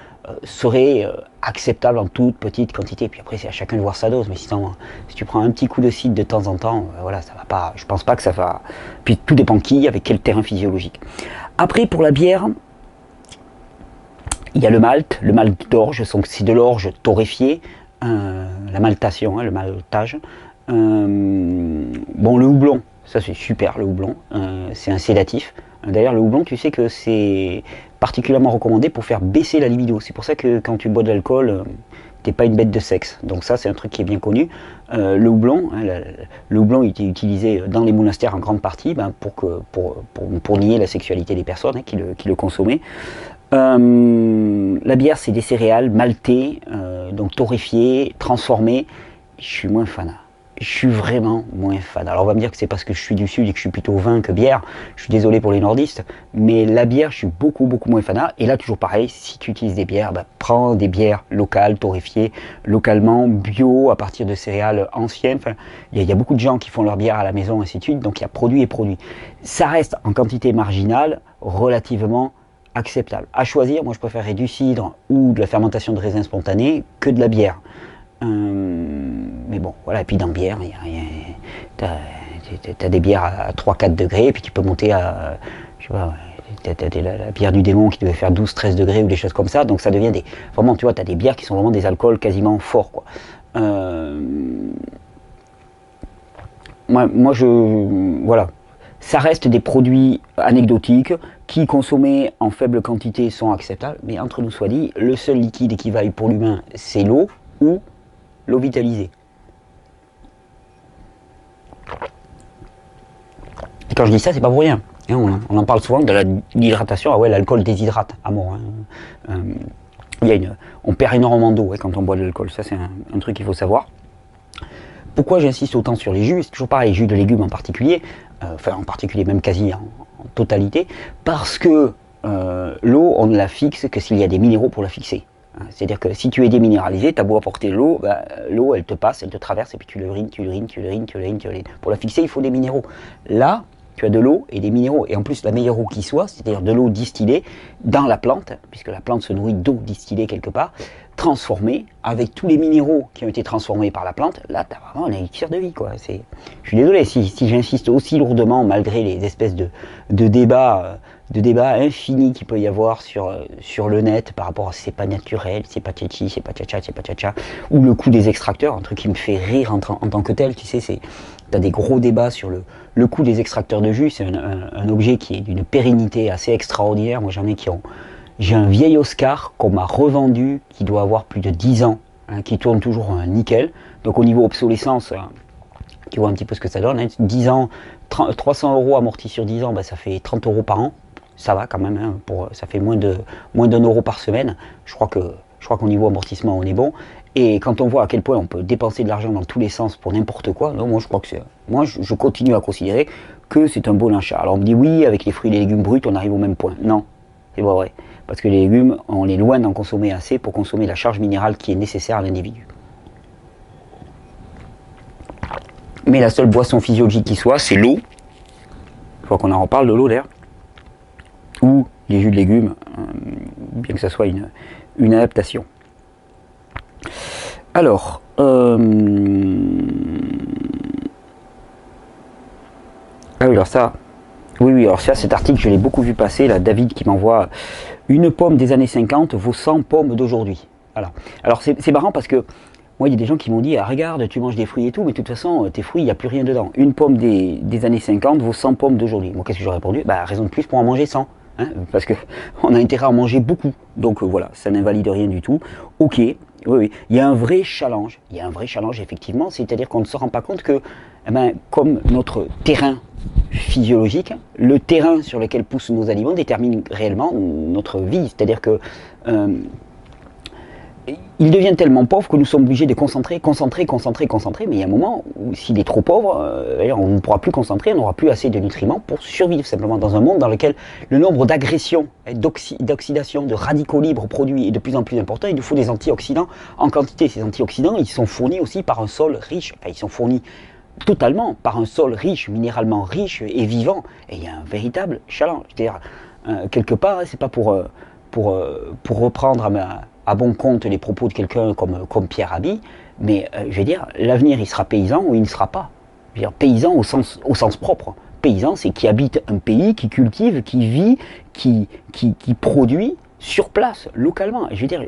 seraient acceptables en toute petite quantité. Puis après, c'est à chacun de voir sa dose. Mais si tu prends un petit coup de cidre de temps en temps, voilà, ça va pas. Je pense pas que ça va. Puis tout dépend qui, avec quel terrain physiologique. Après, pour la bière, il y a le malt d'orge, c'est de l'orge torréfiée, la maltation, hein, le maltage. Bon, le houblon, ça c'est super, le houblon, c'est un sédatif. D'ailleurs, le houblon, tu sais que c'est particulièrement recommandé pour faire baisser la libido. C'est pour ça que quand tu bois de l'alcool, t'es pas une bête de sexe. Donc ça, c'est un truc qui est bien connu. Le houblon, hein, le houblon, il était utilisé dans les monastères en grande partie pour nier la sexualité des personnes hein, qui le consommaient. La bière, c'est des céréales maltées, donc torréfiées, transformées. Je suis moins fan. Je suis vraiment moins fan. Alors on va me dire que c'est parce que je suis du sud et que je suis plutôt vin que bière. Je suis désolé pour les nordistes, mais la bière, je suis beaucoup moins fan. Et là, toujours pareil, si tu utilises des bières, bah, prends des bières locales, torréfiées, localement, bio, à partir de céréales anciennes. Enfin, il y a beaucoup de gens qui font leur bière à la maison, ainsi de suite. Donc il y a produit et produit. Ça reste en quantité marginale, relativement acceptable. À choisir, moi je préférerais du cidre ou de la fermentation de raisin spontané que de la bière. Mais bon, voilà, et puis dans la bière, t'as des bières à 3-4 degrés, et puis tu peux monter à, je sais pas, t'as la bière du démon qui devait faire 12-13 degrés ou des choses comme ça, donc ça devient des, vraiment, tu vois, t'as des bières qui sont vraiment des alcools quasiment forts, quoi. Voilà. Ça reste des produits anecdotiques qui, consommés en faible quantité, sont acceptables. Mais entre nous soit dit, le seul liquide qui vaille pour l'humain, c'est l'eau ou l'eau vitalisée. Et quand je dis ça, c'est pas pour rien. On en parle souvent de l'hydratation. Ah ouais, l'alcool déshydrate à mort. Hein. On perd énormément d'eau quand on boit de l'alcool. Ça, c'est un truc qu'il faut savoir. Pourquoi j'insiste autant sur les jus? C'est toujours pareil, les jus de légumes en particulier, enfin en particulier même quasi en totalité, parce que l'eau, on ne la fixe que s'il y a des minéraux pour la fixer. C'est-à-dire que si tu es déminéralisé, tu as beau apporter de l'eau, bah, l'eau elle te passe, elle te traverse et puis tu l'urines. Pour la fixer, il faut des minéraux. Là, tu as de l'eau et des minéraux, et en plus la meilleure eau qui soit, c'est-à-dire de l'eau distillée dans la plante, puisque la plante se nourrit d'eau distillée quelque part, transformée, avec tous les minéraux qui ont été transformés par la plante, là tu as vraiment un élixir de vie, quoi. Je suis désolé si j'insiste aussi lourdement, malgré les espèces de débats infinis qu'il peut y avoir sur le net par rapport à c'est pas naturel, c'est pas tchatchi, c'est pas tchatcha, c'est pas tchatcha, ou le coût des extracteurs, un truc qui me fait rire en tant que tel, tu sais, t'as des gros débats sur le coût des extracteurs de jus. C'est un objet qui est d'une pérennité assez extraordinaire. Moi j'en ai j'ai un vieil Oscar qu'on m'a revendu, qui doit avoir plus de 10 ans, hein, qui tourne toujours nickel. Donc au niveau obsolescence, tu vois un petit peu ce que ça donne, hein. 10 ans, 300 € amortis sur 10 ans, bah, ça fait 30 € par an. Ça va quand même, hein, ça fait moins d'1 euro par semaine. Je crois qu'au niveau amortissement, on est bon. Et quand on voit à quel point on peut dépenser de l'argent dans tous les sens pour n'importe quoi, non, moi je continue à considérer que c'est un bon achat. Alors on me dit oui, avec les fruits et les légumes bruts, on arrive au même point. Non, c'est pas vrai. Parce que les légumes, on est loin d'en consommer assez pour consommer la charge minérale qui est nécessaire à l'individu. Mais la seule boisson physiologique qui soit, c'est l'eau. Je crois qu'on en reparle de l'eau d'ailleurs. Ou les jus de légumes, bien que ça soit une adaptation. Alors, alors ça, Oui, oui, alors ça, cet article, je l'ai beaucoup vu passer, là, David qui m'envoie une pomme des années 50 vaut 100 pommes d'aujourd'hui. Voilà. Alors c'est marrant parce que moi, il y a des gens qui m'ont dit, ah, regarde, tu manges des fruits et tout, mais de toute façon, tes fruits, il n'y a plus rien dedans. Une pomme des années 50 vaut 100 pommes d'aujourd'hui. Moi, qu'est-ce que j'aurais répondu? Bah, raison de plus pour en manger 100. Hein, parce qu'on a intérêt à en manger beaucoup. Donc voilà, ça n'invalide rien du tout. Ok, oui, oui, il y a un vrai challenge. Il y a un vrai challenge, effectivement, c'est-à-dire qu'on ne se rend pas compte que, eh ben, comme notre terrain physiologique, le terrain sur lequel poussent nos aliments détermine réellement notre vie. C'est-à-dire que ils deviennent tellement pauvres que nous sommes obligés de concentrer, mais il y a un moment où s'il est trop pauvre, on ne pourra plus concentrer, on n'aura plus assez de nutriments pour survivre simplement dans un monde dans lequel le nombre d'agressions, d'oxydation, de radicaux libres produits est de plus en plus important. Il nous faut des antioxydants en quantité. Ces antioxydants, ils sont fournis aussi par un sol riche, enfin, ils sont fournis totalement par un sol riche, minéralement riche et vivant. Et il y a un véritable challenge. C'est-à-dire, quelque part, c'est pas pour reprendre à bon compte les propos de quelqu'un comme Pierre Rabhi, mais je vais dire, l'avenir il sera paysan ou il ne sera pas. Je veux dire, paysan au sens propre. Paysan, c'est qui habite un pays, qui cultive, qui vit, qui produit sur place, localement. Je veux dire,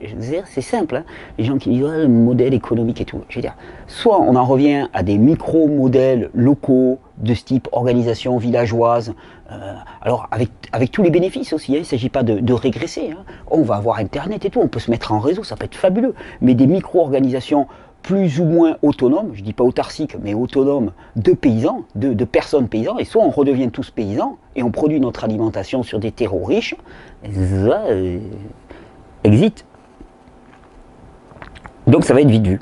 c'est simple, hein. Les gens qui disent le modèle économique et tout. Je veux dire, soit on en revient à des micro-modèles locaux de ce type organisation villageoise, alors avec tous les bénéfices aussi, hein. Il ne s'agit pas de régresser, hein. On va avoir Internet et tout, on peut se mettre en réseau, ça peut être fabuleux, mais des micro-organisations plus ou moins autonomes, je ne dis pas autarciques, mais autonomes de paysans, de personnes paysans, et soit on redevient tous paysans, et on produit notre alimentation sur des terreaux riches, ça exit. Donc ça va être vite vu.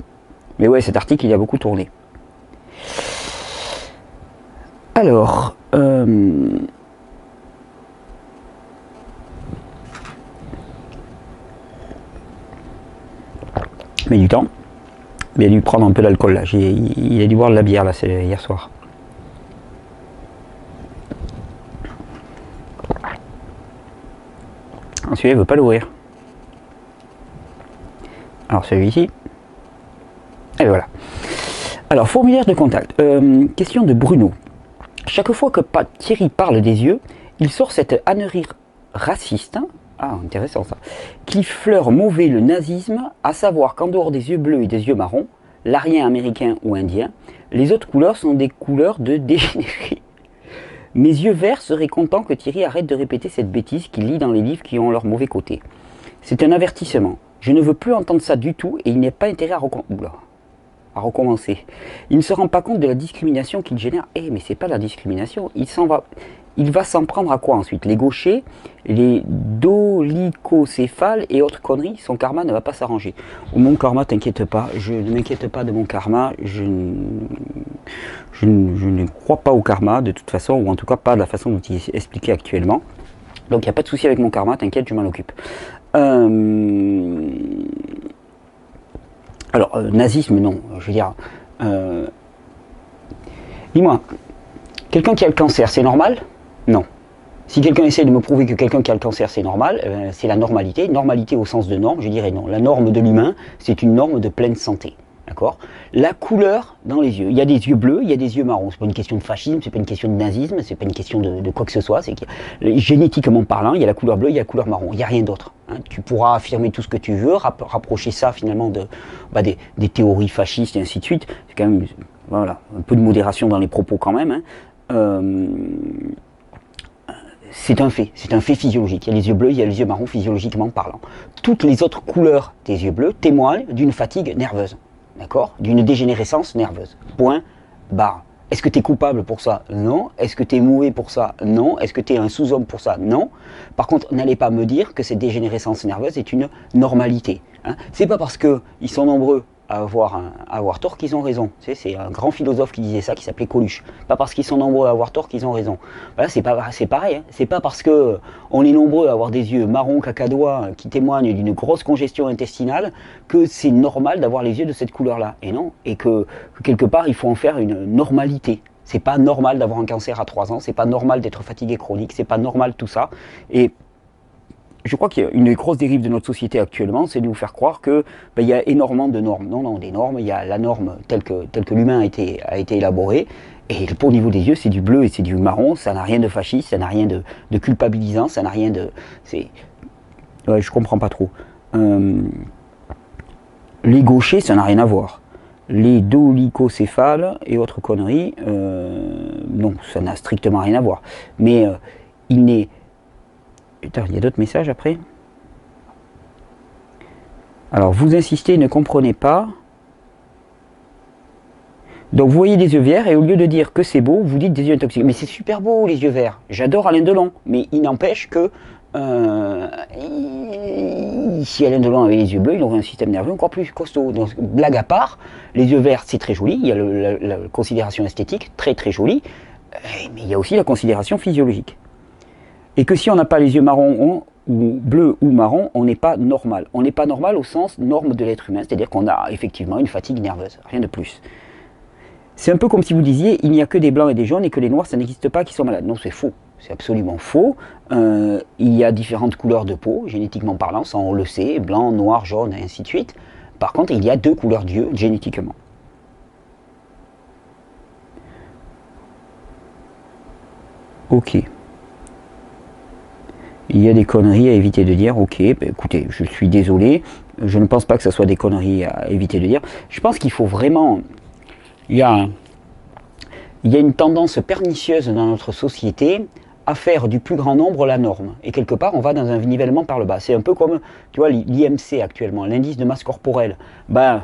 Mais ouais, cet article, il a beaucoup tourné. Alors, mais du temps. Il a dû prendre un peu d'alcool là. Il a dû boire de la bière là, c'est hier soir. Celui-là, il ne veut pas l'ouvrir. Alors celui-ci. Et voilà. Alors, formulaire de contact. Question de Bruno. Chaque fois que Thierry parle des yeux, il sort cette ânerie raciste. Ah, intéressant ça. Qui fleure mauvais le nazisme, à savoir qu'en dehors des yeux bleus et des yeux marrons, l'arien américain ou indien, les autres couleurs sont des couleurs de dégénérés. Mes yeux verts seraient contents que Thierry arrête de répéter cette bêtise qu'il lit dans les livres qui ont leur mauvais côté. C'est un avertissement. Je ne veux plus entendre ça du tout et il n'y a pas intérêt à recommencer. Il ne se rend pas compte de la discrimination qu'il génère. Eh, mais c'est pas la discrimination. Il va s'en prendre à quoi ensuite? Les gauchers, les dolicocéphales et autres conneries. Son karma ne va pas s'arranger. Mon karma, t'inquiète pas. Je ne m'inquiète pas de mon karma. Je ne crois pas au karma de toute façon, ou en tout cas pas de la façon dont il est expliqué actuellement. Donc il n'y a pas de souci avec mon karma, t'inquiète, je m'en occupe. Alors, nazisme, non. Je veux dire, dis-moi, quelqu'un qui a le cancer, c'est normal? Non. Si quelqu'un essaie de me prouver que quelqu'un qui a le cancer, c'est normal, c'est la normalité. Normalité au sens de norme, je dirais non. La norme de l'humain, c'est une norme de pleine santé. D'accord? La couleur dans les yeux. Il y a des yeux bleus, il y a des yeux marrons. C'est pas une question de fascisme, c'est pas une question de nazisme, c'est pas une question de quoi que ce soit. C'est que, génétiquement parlant, il y a la couleur bleue, il y a la couleur marron. Il n'y a rien d'autre. Hein. Tu pourras affirmer tout ce que tu veux, rapprocher ça finalement des théories fascistes et ainsi de suite. C'est quand même voilà, un peu de modération dans les propos quand même. Hein. C'est un fait physiologique. Il y a les yeux bleus, il y a les yeux marrons physiologiquement parlant. Toutes les autres couleurs des yeux bleus témoignent d'une fatigue nerveuse. D'accord? D'une dégénérescence nerveuse. Point, barre. Est-ce que tu es coupable pour ça? Non. Est-ce que tu es mauvais pour ça? Non. Est-ce que tu es un sous-homme pour ça? Non. Par contre, n'allez pas me dire que cette dégénérescence nerveuse est une normalité. Hein? C'est pas parce qu'ils sont nombreux à avoir tort qu'ils ont raison. C'est un grand philosophe qui disait ça, qui s'appelait Coluche. Pas parce qu'ils sont nombreux à avoir tort qu'ils ont raison. Voilà, c'est pareil. Hein. C'est pas parce que on est nombreux à avoir des yeux marrons cacadois qui témoignent d'une grosse congestion intestinale que c'est normal d'avoir les yeux de cette couleur-là. Et non. Et que quelque part, il faut en faire une normalité. C'est pas normal d'avoir un cancer à 3 ans. C'est pas normal d'être fatigué chronique. C'est pas normal tout ça. Et je crois qu'il y a une grosse dérive de notre société actuellement, c'est de nous faire croire que il y a énormément de normes. Non, non, des normes, il y a la norme telle que l'humain a été élaboré, et pour au niveau des yeux, c'est du bleu et c'est du marron, ça n'a rien de fasciste, ça n'a rien de culpabilisant, ça n'a rien de... Ouais, je comprends pas trop. Les gauchers, ça n'a rien à voir. Les dolicocéphales et autres conneries, non, ça n'a strictement rien à voir. Mais il n'est... Putain, il y a d'autres messages après. Alors, vous insistez, ne comprenez pas. Donc, vous voyez des yeux verts et au lieu de dire que c'est beau, vous dites des yeux intoxiqués. Mais c'est super beau, les yeux verts. J'adore Alain Delon. Mais il n'empêche que si Alain Delon avait les yeux bleus, il aurait un système nerveux encore plus costaud. Donc, blague à part, les yeux verts, c'est très joli. Il y a la considération esthétique, très très jolie. Mais il y a aussi la considération physiologique. Et que si on n'a pas les yeux marrons ou bleus ou marrons, on n'est pas normal. On n'est pas normal au sens norme de l'être humain, c'est-à-dire qu'on a effectivement une fatigue nerveuse, rien de plus. C'est un peu comme si vous disiez, il n'y a que des blancs et des jaunes et que les noirs, ça n'existe pas, qui sont malades. Non, c'est faux. C'est absolument faux. Il y a différentes couleurs de peau, génétiquement parlant, ça on le sait, blanc, noir, jaune, et ainsi de suite. Par contre, il y a 2 couleurs d'yeux, génétiquement. Ok. Il y a des conneries à éviter de dire, ok, ben écoutez, je suis désolé, je ne pense pas que ce soit des conneries à éviter de dire. Je pense qu'il faut vraiment... Il y a une tendance pernicieuse dans notre société à faire du plus grand nombre la norme. Et quelque part, on va dans un nivellement par le bas. C'est un peu comme, tu vois, l'IMC actuellement, l'indice de masse corporelle. Ben,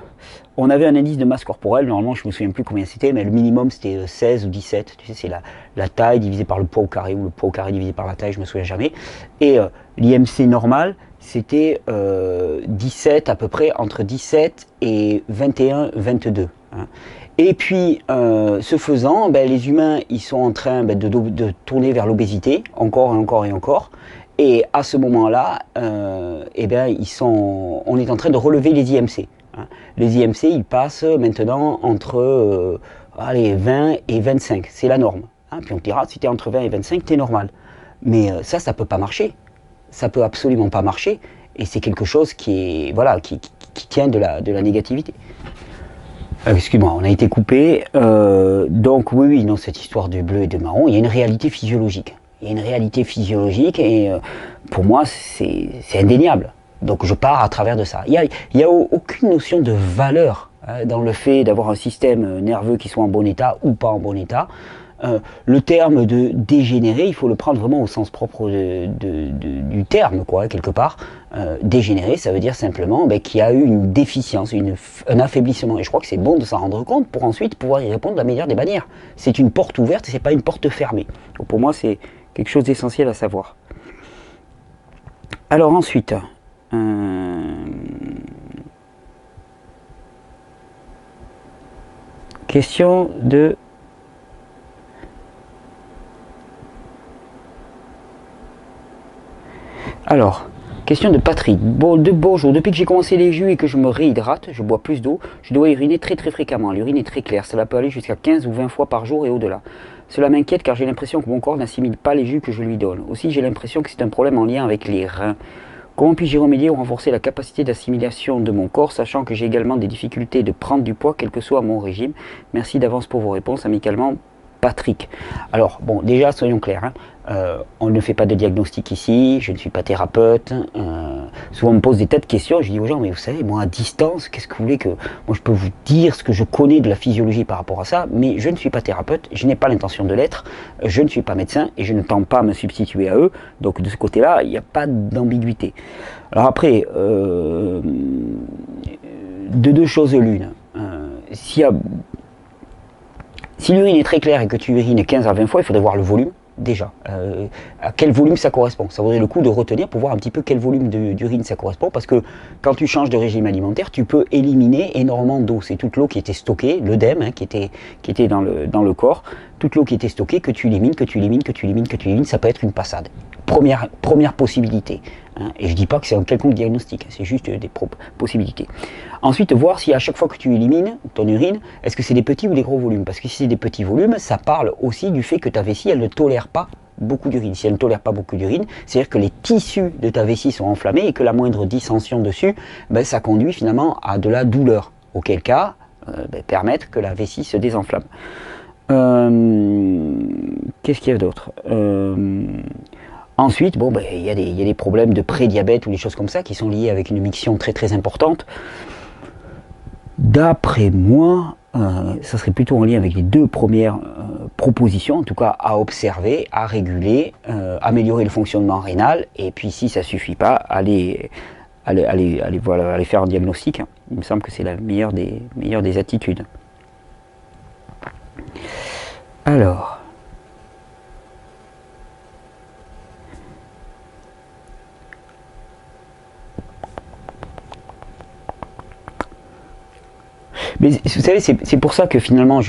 on avait un indice de masse corporelle, normalement, je ne me souviens plus combien c'était, mais le minimum, c'était 16 ou 17. Tu sais, c'est la taille divisée par le poids au carré, ou le poids au carré divisé par la taille, je ne me souviens jamais. Et l'IMC normal, c'était 17, à peu près, entre 17 et 21, 22. Hein. Et puis, ce faisant, ben, les humains, ils sont en train de tourner vers l'obésité, encore et encore et encore. Et à ce moment-là, eh ben, on est en train de relever les IMC. Hein. Les IMC, ils passent maintenant entre 20 et 25. C'est la norme. Hein. Puis on dira, si tu es entre 20 et 25, tu es normal. Mais ça ne peut pas marcher. Ça peut absolument pas marcher. Et c'est quelque chose qui tient de la négativité. Excuse-moi, on a été coupé. Donc oui, non, cette histoire de bleu et de marron, il y a une réalité physiologique. Il y a une réalité physiologique et pour moi, c'est indéniable. Donc je pars à travers de ça. Il n'y a aucune notion de valeur dans le fait d'avoir un système nerveux qui soit en bon état ou pas en bon état. Le terme de dégénéré, il faut le prendre vraiment au sens propre du terme, quoi, quelque part. Dégénéré, ça veut dire simplement qu'il y a eu une déficience, un affaiblissement. Et je crois que c'est bon de s'en rendre compte pour ensuite pouvoir y répondre de la meilleure des manières. C'est une porte ouverte et c'est pas une porte fermée. Donc pour moi, c'est quelque chose d'essentiel à savoir. Alors ensuite, question de... Alors, question de Patrick. Bonjour, depuis que j'ai commencé les jus et que je me réhydrate, je bois plus d'eau, je dois uriner très très fréquemment. L'urine est très claire, cela peut aller jusqu'à 15 ou 20 fois par jour et au-delà. Cela m'inquiète car j'ai l'impression que mon corps n'assimile pas les jus que je lui donne. Aussi, j'ai l'impression que c'est un problème en lien avec les reins. Comment puis-je remédier ou renforcer la capacité d'assimilation de mon corps, sachant que j'ai également des difficultés de prendre du poids, quel que soit mon régime? Merci d'avance pour vos réponses, amicalement, Patrick. Alors, bon, déjà, soyons clairs, hein. On ne fait pas de diagnostic ici, je ne suis pas thérapeute. Souvent on me pose des tas de questions, je dis aux gens, mais vous savez, moi à distance, qu'est-ce que vous voulez que... Moi je peux vous dire ce que je connais de la physiologie par rapport à ça, mais je ne suis pas thérapeute, je n'ai pas l'intention de l'être, je ne suis pas médecin et je ne tente pas à me substituer à eux, donc de ce côté-là, il n'y a pas d'ambiguïté. Alors après, de deux choses l'une, si l'urine est très claire et que tu urines 15 à 20 fois, il faudrait voir le volume. Déjà, à quel volume ça correspond? Ça vaudrait le coup de retenir pour voir un petit peu quel volume d'urine ça correspond, parce que quand tu changes de régime alimentaire, tu peux éliminer énormément d'eau. C'est toute l'eau qui était stockée, l'œdème qui était dans le corps, toute l'eau qui était stockée, que tu élimines, ça peut être une passade. Première possibilité. Hein, et je ne dis pas que c'est un quelconque diagnostic, c'est juste des possibilités. Ensuite, voir si à chaque fois que tu élimines ton urine, est-ce que c'est des petits ou des gros volumes? Parce que si c'est des petits volumes, ça parle aussi du fait que ta vessie, elle ne tolère pas beaucoup d'urine. Si elle ne tolère pas beaucoup d'urine, c'est-à-dire que les tissus de ta vessie sont enflammés et que la moindre dissension dessus, ben, ça conduit finalement à de la douleur. Auquel cas, permettre que la vessie se désenflamme. Qu'est-ce qu'il y a d'autre? Ensuite, bon, ben, il y a des problèmes de prédiabète ou des choses comme ça qui sont liés avec une miction très très importante. D'après moi, ça serait plutôt en lien avec les deux premières propositions, en tout cas à observer, à réguler, améliorer le fonctionnement rénal, et puis si ça ne suffit pas, aller faire un diagnostic. Il me semble que c'est la meilleure des attitudes. Alors... Mais vous savez, c'est pour ça que finalement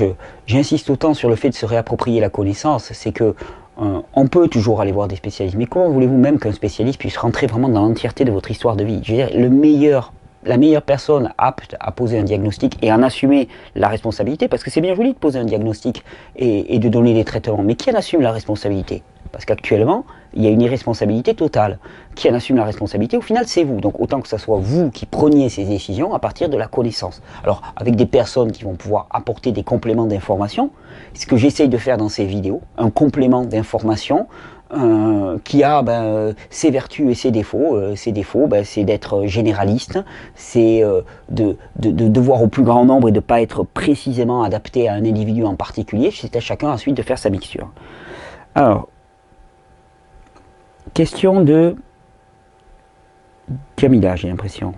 j'insiste autant sur le fait de se réapproprier la connaissance, c'est que on peut toujours aller voir des spécialistes, mais comment voulez-vous même qu'un spécialiste puisse rentrer vraiment dans l'entièreté de votre histoire de vie? Je veux dire, la meilleure personne apte à poser un diagnostic et en assumer la responsabilité, parce que c'est bien joli de poser un diagnostic et de donner des traitements, mais qui en assume la responsabilité? Parce qu'actuellement, il y a une irresponsabilité totale. Qui en assume la responsabilité? Au final, c'est vous. Donc autant que ce soit vous qui preniez ces décisions à partir de la connaissance. Alors, avec des personnes qui vont pouvoir apporter des compléments d'information, ce que j'essaye de faire dans ces vidéos, un complément d'information qui a ses vertus et ses défauts. Ses défauts, c'est d'être généraliste, c'est de voir au plus grand nombre et de ne pas être précisément adapté à un individu en particulier. C'est à chacun ensuite de faire sa mixture. Alors, question de Camilla, j'ai l'impression.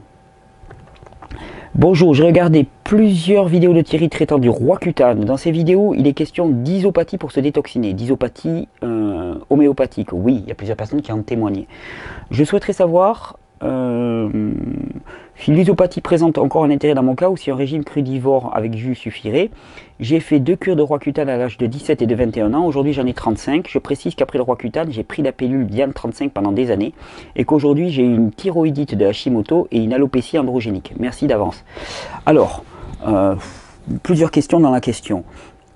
Bonjour, j'ai regardé plusieurs vidéos de Thierry traitant du Roaccutane. Dans ces vidéos, il est question d'isopathie pour se détoxiner. D'isopathie homéopathique. Oui, il y a plusieurs personnes qui en ont témoigné. Je souhaiterais savoir si l'isopathie présente encore un intérêt dans mon cas ou si un régime crudivore avec jus suffirait. J'ai fait 2 cures de Roaccutane à l'âge de 17 et de 21 ans. Aujourd'hui, j'en ai 35. Je précise qu'après le Roaccutane, j'ai pris la pilule Diane 35 pendant des années et qu'aujourd'hui, j'ai une thyroïdite de Hashimoto et une alopécie androgénique. Merci d'avance. Alors, plusieurs questions dans la question.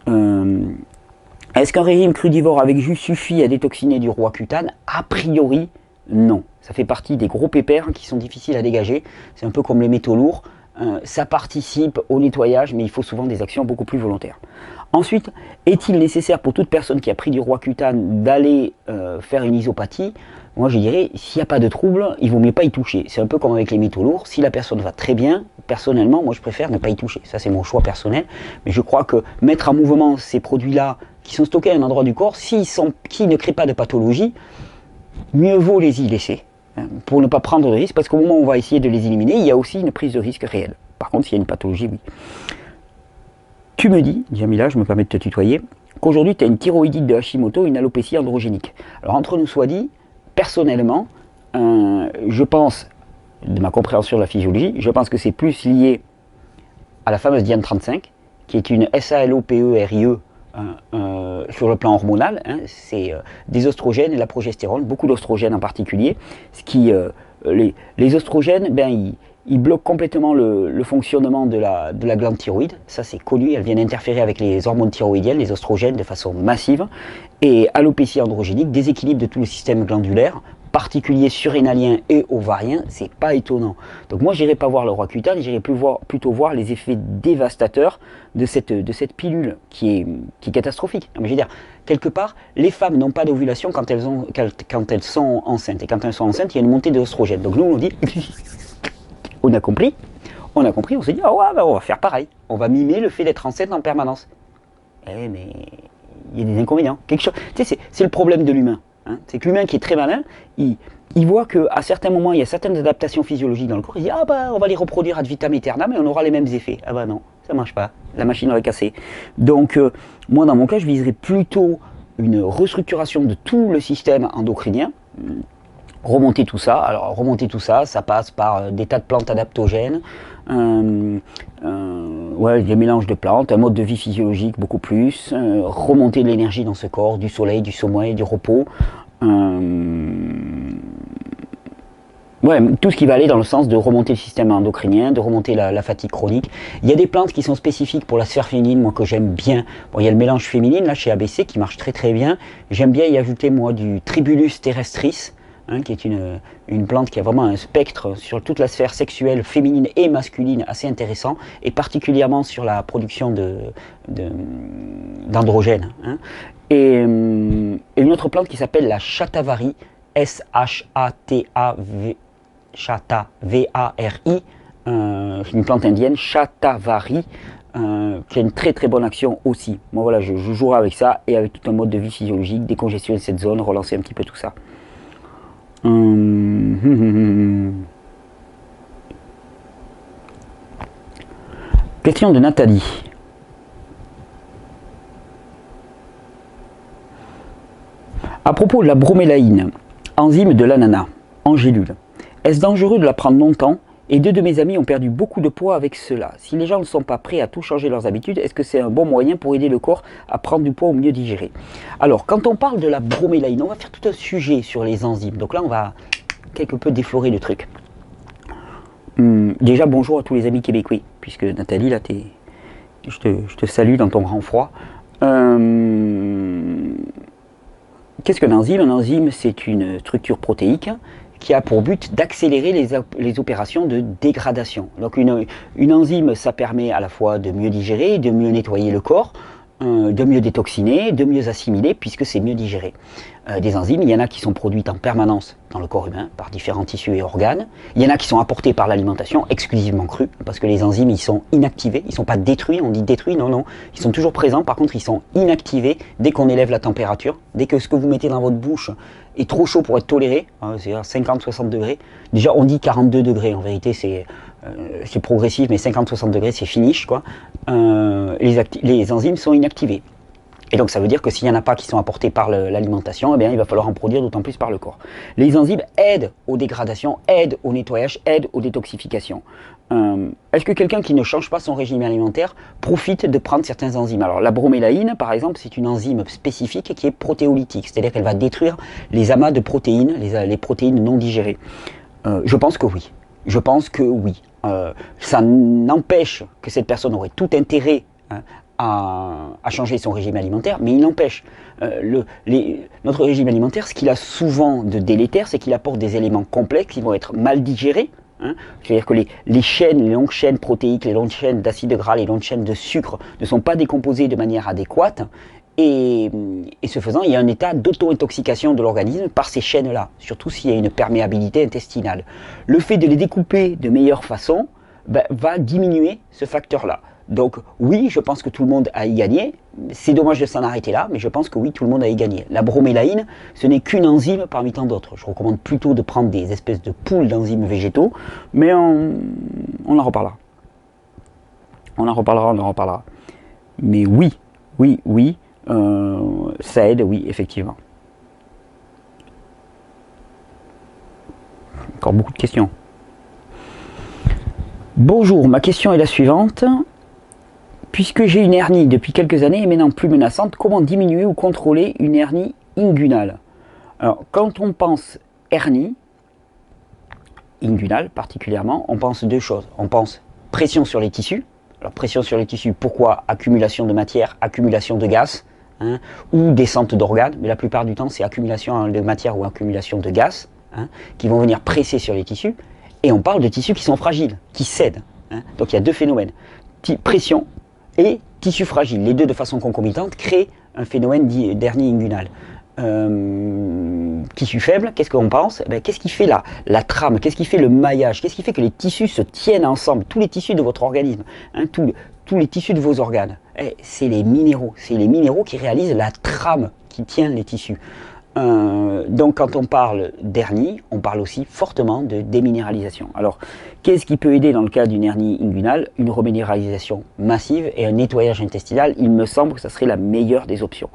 Est-ce qu'un régime crudivore avec jus suffit à détoxiner du Roaccutane? A priori, non. Ça fait partie des gros pépères qui sont difficiles à dégager. C'est un peu comme les métaux lourds. Ça participe au nettoyage, mais il faut souvent des actions beaucoup plus volontaires. Ensuite, est-il nécessaire pour toute personne qui a pris du Roaccutane d'aller faire une isopathie? Moi, je dirais, s'il n'y a pas de trouble, il vaut mieux pas y toucher. C'est un peu comme avec les métaux lourds. Si la personne va très bien, personnellement, moi, je préfère ne pas y toucher. Ça, c'est mon choix personnel. Mais je crois que mettre en mouvement ces produits-là, qui sont stockés à un endroit du corps, qui ne créent pas de pathologie, mieux vaut les y laisser. Pour ne pas prendre de risque, parce qu'au moment où on va essayer de les éliminer, il y a aussi une prise de risque réelle. Par contre, s'il y a une pathologie, oui. Tu me dis, Jamila, je me permets de te tutoyer, qu'aujourd'hui tu as une thyroïdite de Hashimoto et une alopécie androgénique. Alors entre nous soit dit, personnellement, je pense, de ma compréhension de la physiologie, je pense que c'est plus lié à la fameuse Diane 35, qui est une SALOPE-RIE sur le plan hormonal, hein, c'est des oestrogènes et la progestérone, beaucoup d'oestrogènes en particulier, ce qui, les oestrogènes, ils bloquent complètement le fonctionnement de la glande thyroïde, ça c'est connu, elles viennent interférer avec les hormones thyroïdiennes, les oestrogènes de façon massive, et alopécie androgénique, déséquilibre de tout le système glandulaire, particulier surrénalien et ovarien, c'est pas étonnant. Donc moi j'irai pas voir le Roaccutane, j'irai plutôt voir les effets dévastateurs de cette pilule qui est catastrophique. Mais je veux dire, quelque part, les femmes n'ont pas d'ovulation quand elles sont enceintes. Et quand elles sont enceintes, il y a une montée d'oestrogènes. Donc nous on dit, on a compris, on s'est dit, oh, ouais, on va faire pareil. On va mimer le fait d'être enceinte en permanence. Eh mais il y a des inconvénients. Tu sais, c'est le problème de l'humain. Hein, c'est que l'humain qui est très malin, il voit qu'à certains moments, il y a certaines adaptations physiologiques dans le corps, il dit, ah on va les reproduire ad vitam aeternam et on aura les mêmes effets. Ah non, ça ne marche pas, la machine aurait cassé. Donc, moi dans mon cas, je viserais plutôt une restructuration de tout le système endocrinien, remonter tout ça. Alors, remonter tout ça, ça passe par des tas de plantes adaptogènes, des mélanges de plantes, un mode de vie physiologique beaucoup plus, remonter de l'énergie dans ce corps, du soleil, du sommeil, du repos. Mais Ouais, tout ce qui va aller dans le sens de remonter le système endocrinien, de remonter la fatigue chronique. Il y a des plantes qui sont spécifiques pour la sphère féminine, moi que j'aime bien. Bon, il y a le mélange féminine là chez ABC qui marche très très bien. J'aime bien y ajouter moi du Tribulus terrestris, hein, qui est une plante qui a vraiment un spectre sur toute la sphère sexuelle féminine et masculine assez intéressant, et particulièrement sur la production d'androgènes. Hein. Et une autre plante qui s'appelle la Shatavari, S-H-A-T-A-V. Shatavari, une plante indienne, Shatavari, qui a une très très bonne action aussi. Moi voilà, je jouerai avec ça et avec tout un mode de vie physiologique, décongestionner cette zone, relancer un petit peu tout ça. Question de Nathalie. À propos de la bromélaïne, enzyme de l'ananas, en gélule. Est-ce dangereux de la prendre longtemps? Et deux de mes amis ont perdu beaucoup de poids avec cela. Si les gens ne sont pas prêts à tout changer leurs habitudes, est-ce que c'est un bon moyen pour aider le corps à prendre du poids ou mieux digérer? Alors, quand on parle de la bromélaïne, on va faire tout un sujet sur les enzymes. Donc là, on va quelque peu déflorer le truc. Déjà, bonjour à tous les amis québécois, puisque Nathalie, là, je te salue dans ton grand froid. Qu'est-ce qu'un enzyme? Un enzyme, c'est une structure protéique qui a pour but d'accélérer les opérations de dégradation. Donc une enzyme, ça permet à la fois de mieux digérer, de mieux nettoyer le corps, de mieux détoxiner, de mieux assimiler, puisque c'est mieux digéré. Des enzymes, il y en a qui sont produites en permanence dans le corps humain, par différents tissus et organes. Il y en a qui sont apportés par l'alimentation, exclusivement crus, parce que les enzymes, ils sont inactivés, ils ne sont pas détruits, on dit détruits, non, non, ils sont toujours présents, par contre, ils sont inactivés dès qu'on élève la température, dès que ce que vous mettez dans votre bouche est trop chaud pour être toléré, c'est-à-dire 50-60 degrés. Déjà, on dit 42 degrés, en vérité, c'est progressif, mais 50-60 degrés, c'est finish, quoi. Les enzymes sont inactivées. Et donc ça veut dire que s'il n'y en a pas qui sont apportés par l'alimentation, eh bien, il va falloir en produire d'autant plus par le corps. Les enzymes aident aux dégradations, aident au nettoyage, aident aux détoxifications. Est-ce que quelqu'un qui ne change pas son régime alimentaire profite de prendre certains enzymes? Alors la bromélaïne, par exemple, c'est une enzyme spécifique qui est protéolytique, c'est-à-dire qu'elle va détruire les amas de protéines, les protéines non digérées. Je pense que oui. Je pense que oui. Ça n'empêche que cette personne aurait tout intérêt à changer son régime alimentaire, mais il n'empêche, notre régime alimentaire, ce qu'il a souvent de délétère, c'est qu'il apporte des éléments complexes qui vont être mal digérés. Hein. C'est-à-dire que les longues chaînes protéiques, les longues chaînes d'acides gras, les longues chaînes de sucre ne sont pas décomposées de manière adéquate. Et ce faisant, il y a un état d'auto-intoxication de l'organisme par ces chaînes-là, surtout s'il y a une perméabilité intestinale. Le fait de les découper de meilleure façon va diminuer ce facteur-là. Donc oui, je pense que tout le monde a y gagné. C'est dommage de s'en arrêter là, mais je pense que oui, tout le monde a y gagné. La bromélaïne, ce n'est qu'une enzyme parmi tant d'autres. Je recommande plutôt de prendre des espèces de poules d'enzymes végétaux, mais on en reparlera. On en reparlera. Mais oui, ça aide, oui, effectivement. Encore beaucoup de questions. Bonjour, ma question est la suivante. Puisque j'ai une hernie depuis quelques années et maintenant plus menaçante, comment diminuer ou contrôler une hernie inguinale? Alors, quand on pense hernie, inguinale particulièrement, on pense deux choses. On pense pression sur les tissus. Alors, pression sur les tissus, pourquoi? Accumulation de matière, accumulation de gaz, hein, ou descente d'organes, mais la plupart du temps, c'est accumulation de matière ou accumulation de gaz, hein, qui vont venir presser sur les tissus. Et on parle de tissus qui sont fragiles, qui cèdent. Hein. Donc, il y a deux phénomènes. Pression et tissu fragile, les deux de façon concomitante créent un phénomène d'hernie inguinale. Tissu faible, qu'est-ce qu'on pense? Qu'est-ce qui fait la trame? Qu'est-ce qui fait le maillage? Qu'est-ce qui fait que les tissus se tiennent ensemble? Tous les tissus de votre organisme, hein, tous les tissus de vos organes, c'est les minéraux. C'est les minéraux qui réalisent la trame qui tient les tissus. Donc quand on parle d'hernie, on parle aussi fortement de déminéralisation. Alors, qu'est-ce qui peut aider dans le cas d'une hernie inguinale? Une reminéralisation massive et un nettoyage intestinal, il me semble que ça serait la meilleure des options.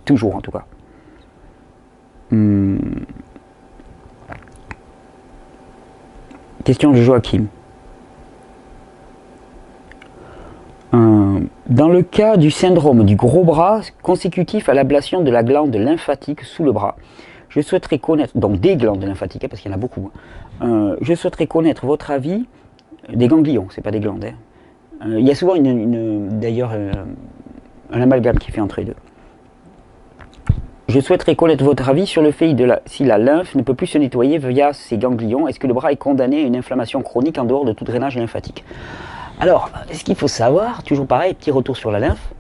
Toujours en tout cas. Question de Joachim. Dans le cas du syndrome du gros bras consécutif à l'ablation de la glande lymphatique sous le bras, je souhaiterais connaître, donc des glandes lymphatiques, parce qu'il y en a beaucoup, je souhaiterais connaître votre avis, des ganglions, c'est pas des glandes. Il y a souvent d'ailleurs un amalgame qui est fait entre les deux. Je souhaiterais connaître votre avis sur le fait si la lymphe ne peut plus se nettoyer via ces ganglions, est-ce que le bras est condamné à une inflammation chronique en dehors de tout drainage lymphatique? Alors, ce qu'il faut savoir, toujours pareil, petit retour sur la lymphe.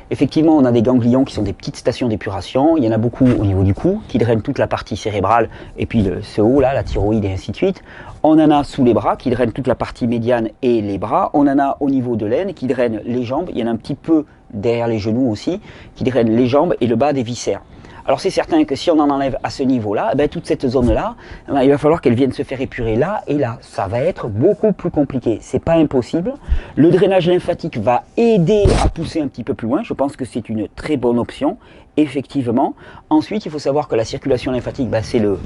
Effectivement, on a des ganglions qui sont des petites stations d'épuration. Il y en a beaucoup au niveau du cou, qui drainent toute la partie cérébrale, et puis ce haut là, la thyroïde et ainsi de suite. On en a sous les bras, qui drainent toute la partie médiane et les bras. On en a au niveau de l'aine, qui drainent les jambes. Il y en a un petit peu derrière les genoux aussi, qui drainent les jambes et le bas des viscères. Alors c'est certain que si on en enlève à ce niveau-là, toute cette zone-là, il va falloir qu'elle vienne se faire épurer là et là. Ça va être beaucoup plus compliqué. C'est pas impossible. Le drainage lymphatique va aider à pousser un petit peu plus loin. Je pense que c'est une très bonne option, effectivement. Ensuite, il faut savoir que la circulation lymphatique, c'est le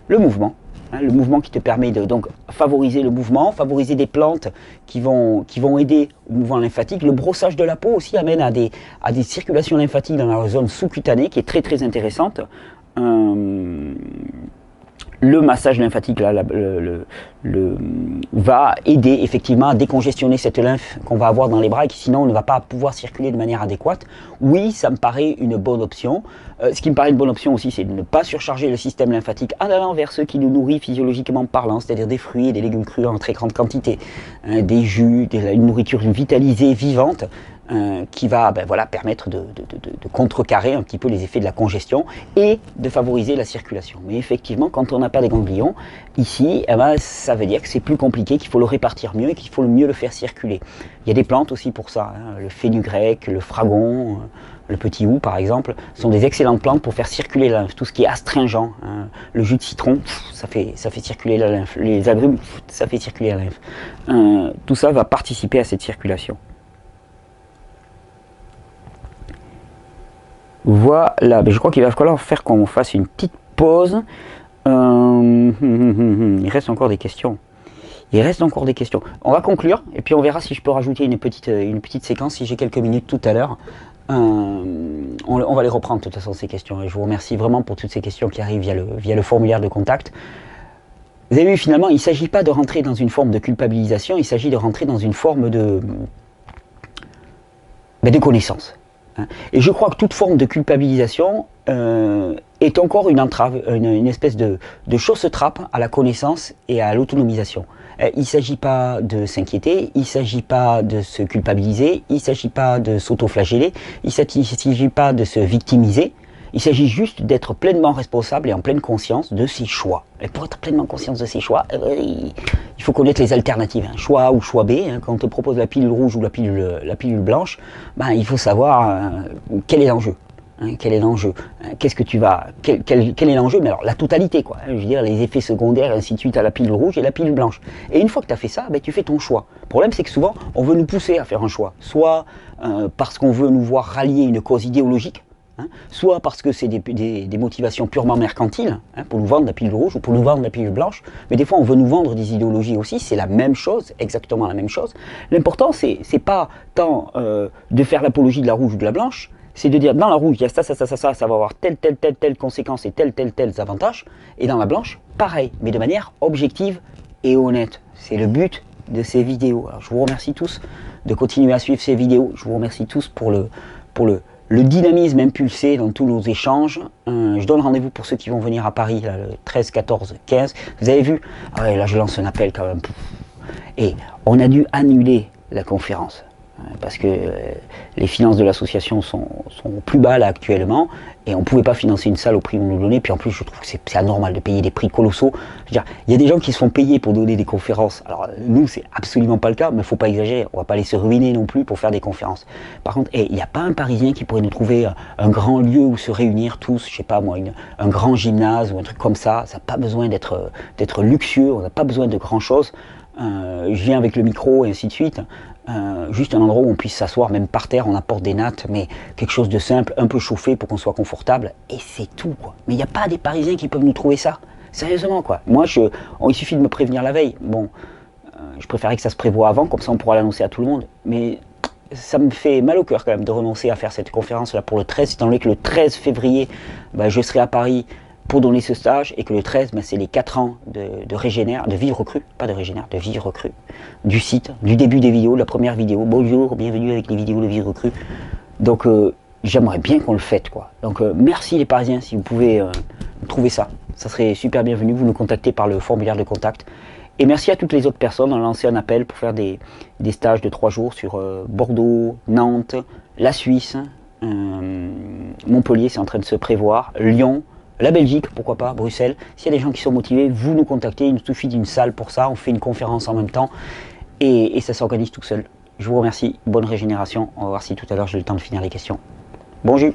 mouvement. Le mouvement qui te permet de donc favoriser le mouvement, favoriser des plantes qui vont aider au mouvement lymphatique. Le brossage de la peau aussi amène à des circulations lymphatiques dans la zone sous-cutanée qui est très très intéressante. Le massage lymphatique là, va aider effectivement à décongestionner cette lymphe qu'on va avoir dans les bras et qui sinon ne va pas pouvoir circuler de manière adéquate. Oui, ça me paraît une bonne option. Ce qui me paraît une bonne option aussi, c'est de ne pas surcharger le système lymphatique en allant vers ce qui nous nourrit physiologiquement parlant, c'est-à-dire des fruits et des légumes crus en très grande quantité, des jus, une nourriture vitalisée, vivante, qui va permettre de contrecarrer un petit peu les effets de la congestion et de favoriser la circulation. Mais effectivement, quand on n'a pas des ganglions, ici, ça veut dire que c'est plus compliqué, qu'il faut le répartir mieux et qu'il faut mieux le faire circuler. Il y a des plantes aussi pour ça, le fenugrec, le fragon, le petit hou par exemple, sont des excellentes plantes pour faire circuler la lymphe. Tout ce qui est astringent, le jus de citron, ça fait circuler la lymphe. Les agrumes, ça fait circuler la lymphe. Tout ça va participer à cette circulation. Voilà, je crois qu'il va falloir faire qu'on fasse une petite pause. Il reste encore des questions. On va conclure et puis on verra si je peux rajouter une petite séquence si j'ai quelques minutes tout à l'heure. On va les reprendre de toute façon ces questions et je vous remercie vraiment pour toutes ces questions qui arrivent via le formulaire de contact. Vous avez vu, finalement, il ne s'agit pas de rentrer dans une forme de culpabilisation, il s'agit de rentrer dans une forme de connaissance. Et je crois que toute forme de culpabilisation est encore une entrave, une espèce de chausse-trappe à la connaissance et à l'autonomisation. Il ne s'agit pas de s'inquiéter, il ne s'agit pas de se culpabiliser, il ne s'agit pas de s'auto-flageller, il ne s'agit pas de se victimiser, il s'agit juste d'être pleinement responsable et en pleine conscience de ses choix. Et pour être pleinement conscient de ses choix, il faut connaître les alternatives. Choix A ou choix B, quand on te propose la pilule rouge ou la pilule blanche, il faut savoir quel est l'enjeu. Quel est l'enjeu? Qu'est-ce que tu vas... Quel est l'enjeu? Mais alors, la totalité, quoi. Je veux dire, les effets secondaires, et ainsi de suite, à la pilule rouge et la pilule blanche. Et une fois que tu as fait ça, tu fais ton choix. Le problème, c'est que souvent, on veut nous pousser à faire un choix. Soit parce qu'on veut nous voir rallier une cause idéologique, soit parce que c'est des motivations purement mercantiles, pour nous vendre la pilule rouge ou pour nous vendre la pilule blanche, mais des fois on veut nous vendre des idéologies aussi, c'est la même chose, exactement la même chose. L'important c'est pas tant de faire l'apologie de la rouge ou de la blanche, c'est de dire dans la rouge il y a ça va avoir telle conséquence et tels avantages, et dans la blanche, pareil, mais de manière objective et honnête. C'est le but de ces vidéos. Alors, je vous remercie tous de continuer à suivre ces vidéos, je vous remercie tous pour le dynamisme impulsé dans tous nos échanges. Je donne rendez-vous pour ceux qui vont venir à Paris, là, le 13, 14, 15. Vous avez vu? Là, je lance un appel quand même. Et on a dû annuler la conférence. Parce que les finances de l'association sont au plus bas là actuellement. Et on ne pouvait pas financer une salle au prix qu'on nous donnait. Puis en plus, je trouve que c'est anormal de payer des prix colossaux. Je veux dire, il y a des gens qui se font payer pour donner des conférences. Alors nous, c'est absolument pas le cas, mais il ne faut pas exagérer. On ne va pas aller se ruiner non plus pour faire des conférences. Par contre, il n'y a pas un Parisien qui pourrait nous trouver un grand lieu où se réunir tous, je sais pas moi, un grand gymnase ou un truc comme ça. Ça n'a pas besoin d'être luxueux, on n'a pas besoin de grand chose. Je viens avec le micro et ainsi de suite. Juste un endroit où on puisse s'asseoir, même par terre, on apporte des nattes, mais quelque chose de simple, un peu chauffé pour qu'on soit confortable, et c'est tout, quoi. Mais il n'y a pas des Parisiens qui peuvent nous trouver ça, sérieusement, quoi. Moi, il suffit de me prévenir la veille. Bon, je préférais que ça se prévoie avant, comme ça on pourra l'annoncer à tout le monde, mais ça me fait mal au cœur quand même de renoncer à faire cette conférence là pour le 13, étant donné que le 13 février, je serai à Paris pour donner ce stage, et que le 13, c'est les 4 ans de Régénère, de Vie Recrue, pas de Régénère, de Vie Recrue, du site, du début des vidéos, de la première vidéo. Bonjour, bienvenue avec les vidéos de Vie Recrue. Donc j'aimerais bien qu'on le fête, quoi. Donc merci les Parisiens, si vous pouvez trouver ça. Ça serait super bienvenu, vous nous contactez par le formulaire de contact. Et merci à toutes les autres personnes. On a lancé un appel pour faire des stages de 3 jours sur Bordeaux, Nantes, la Suisse, Montpellier, c'est en train de se prévoir, Lyon, la Belgique, pourquoi pas, Bruxelles. S'il y a des gens qui sont motivés, vous nous contactez, il nous suffit d'une salle pour ça, on fait une conférence en même temps et ça s'organise tout seul. Je vous remercie, bonne régénération. On va voir si tout à l'heure j'ai le temps de finir les questions. Bonjour.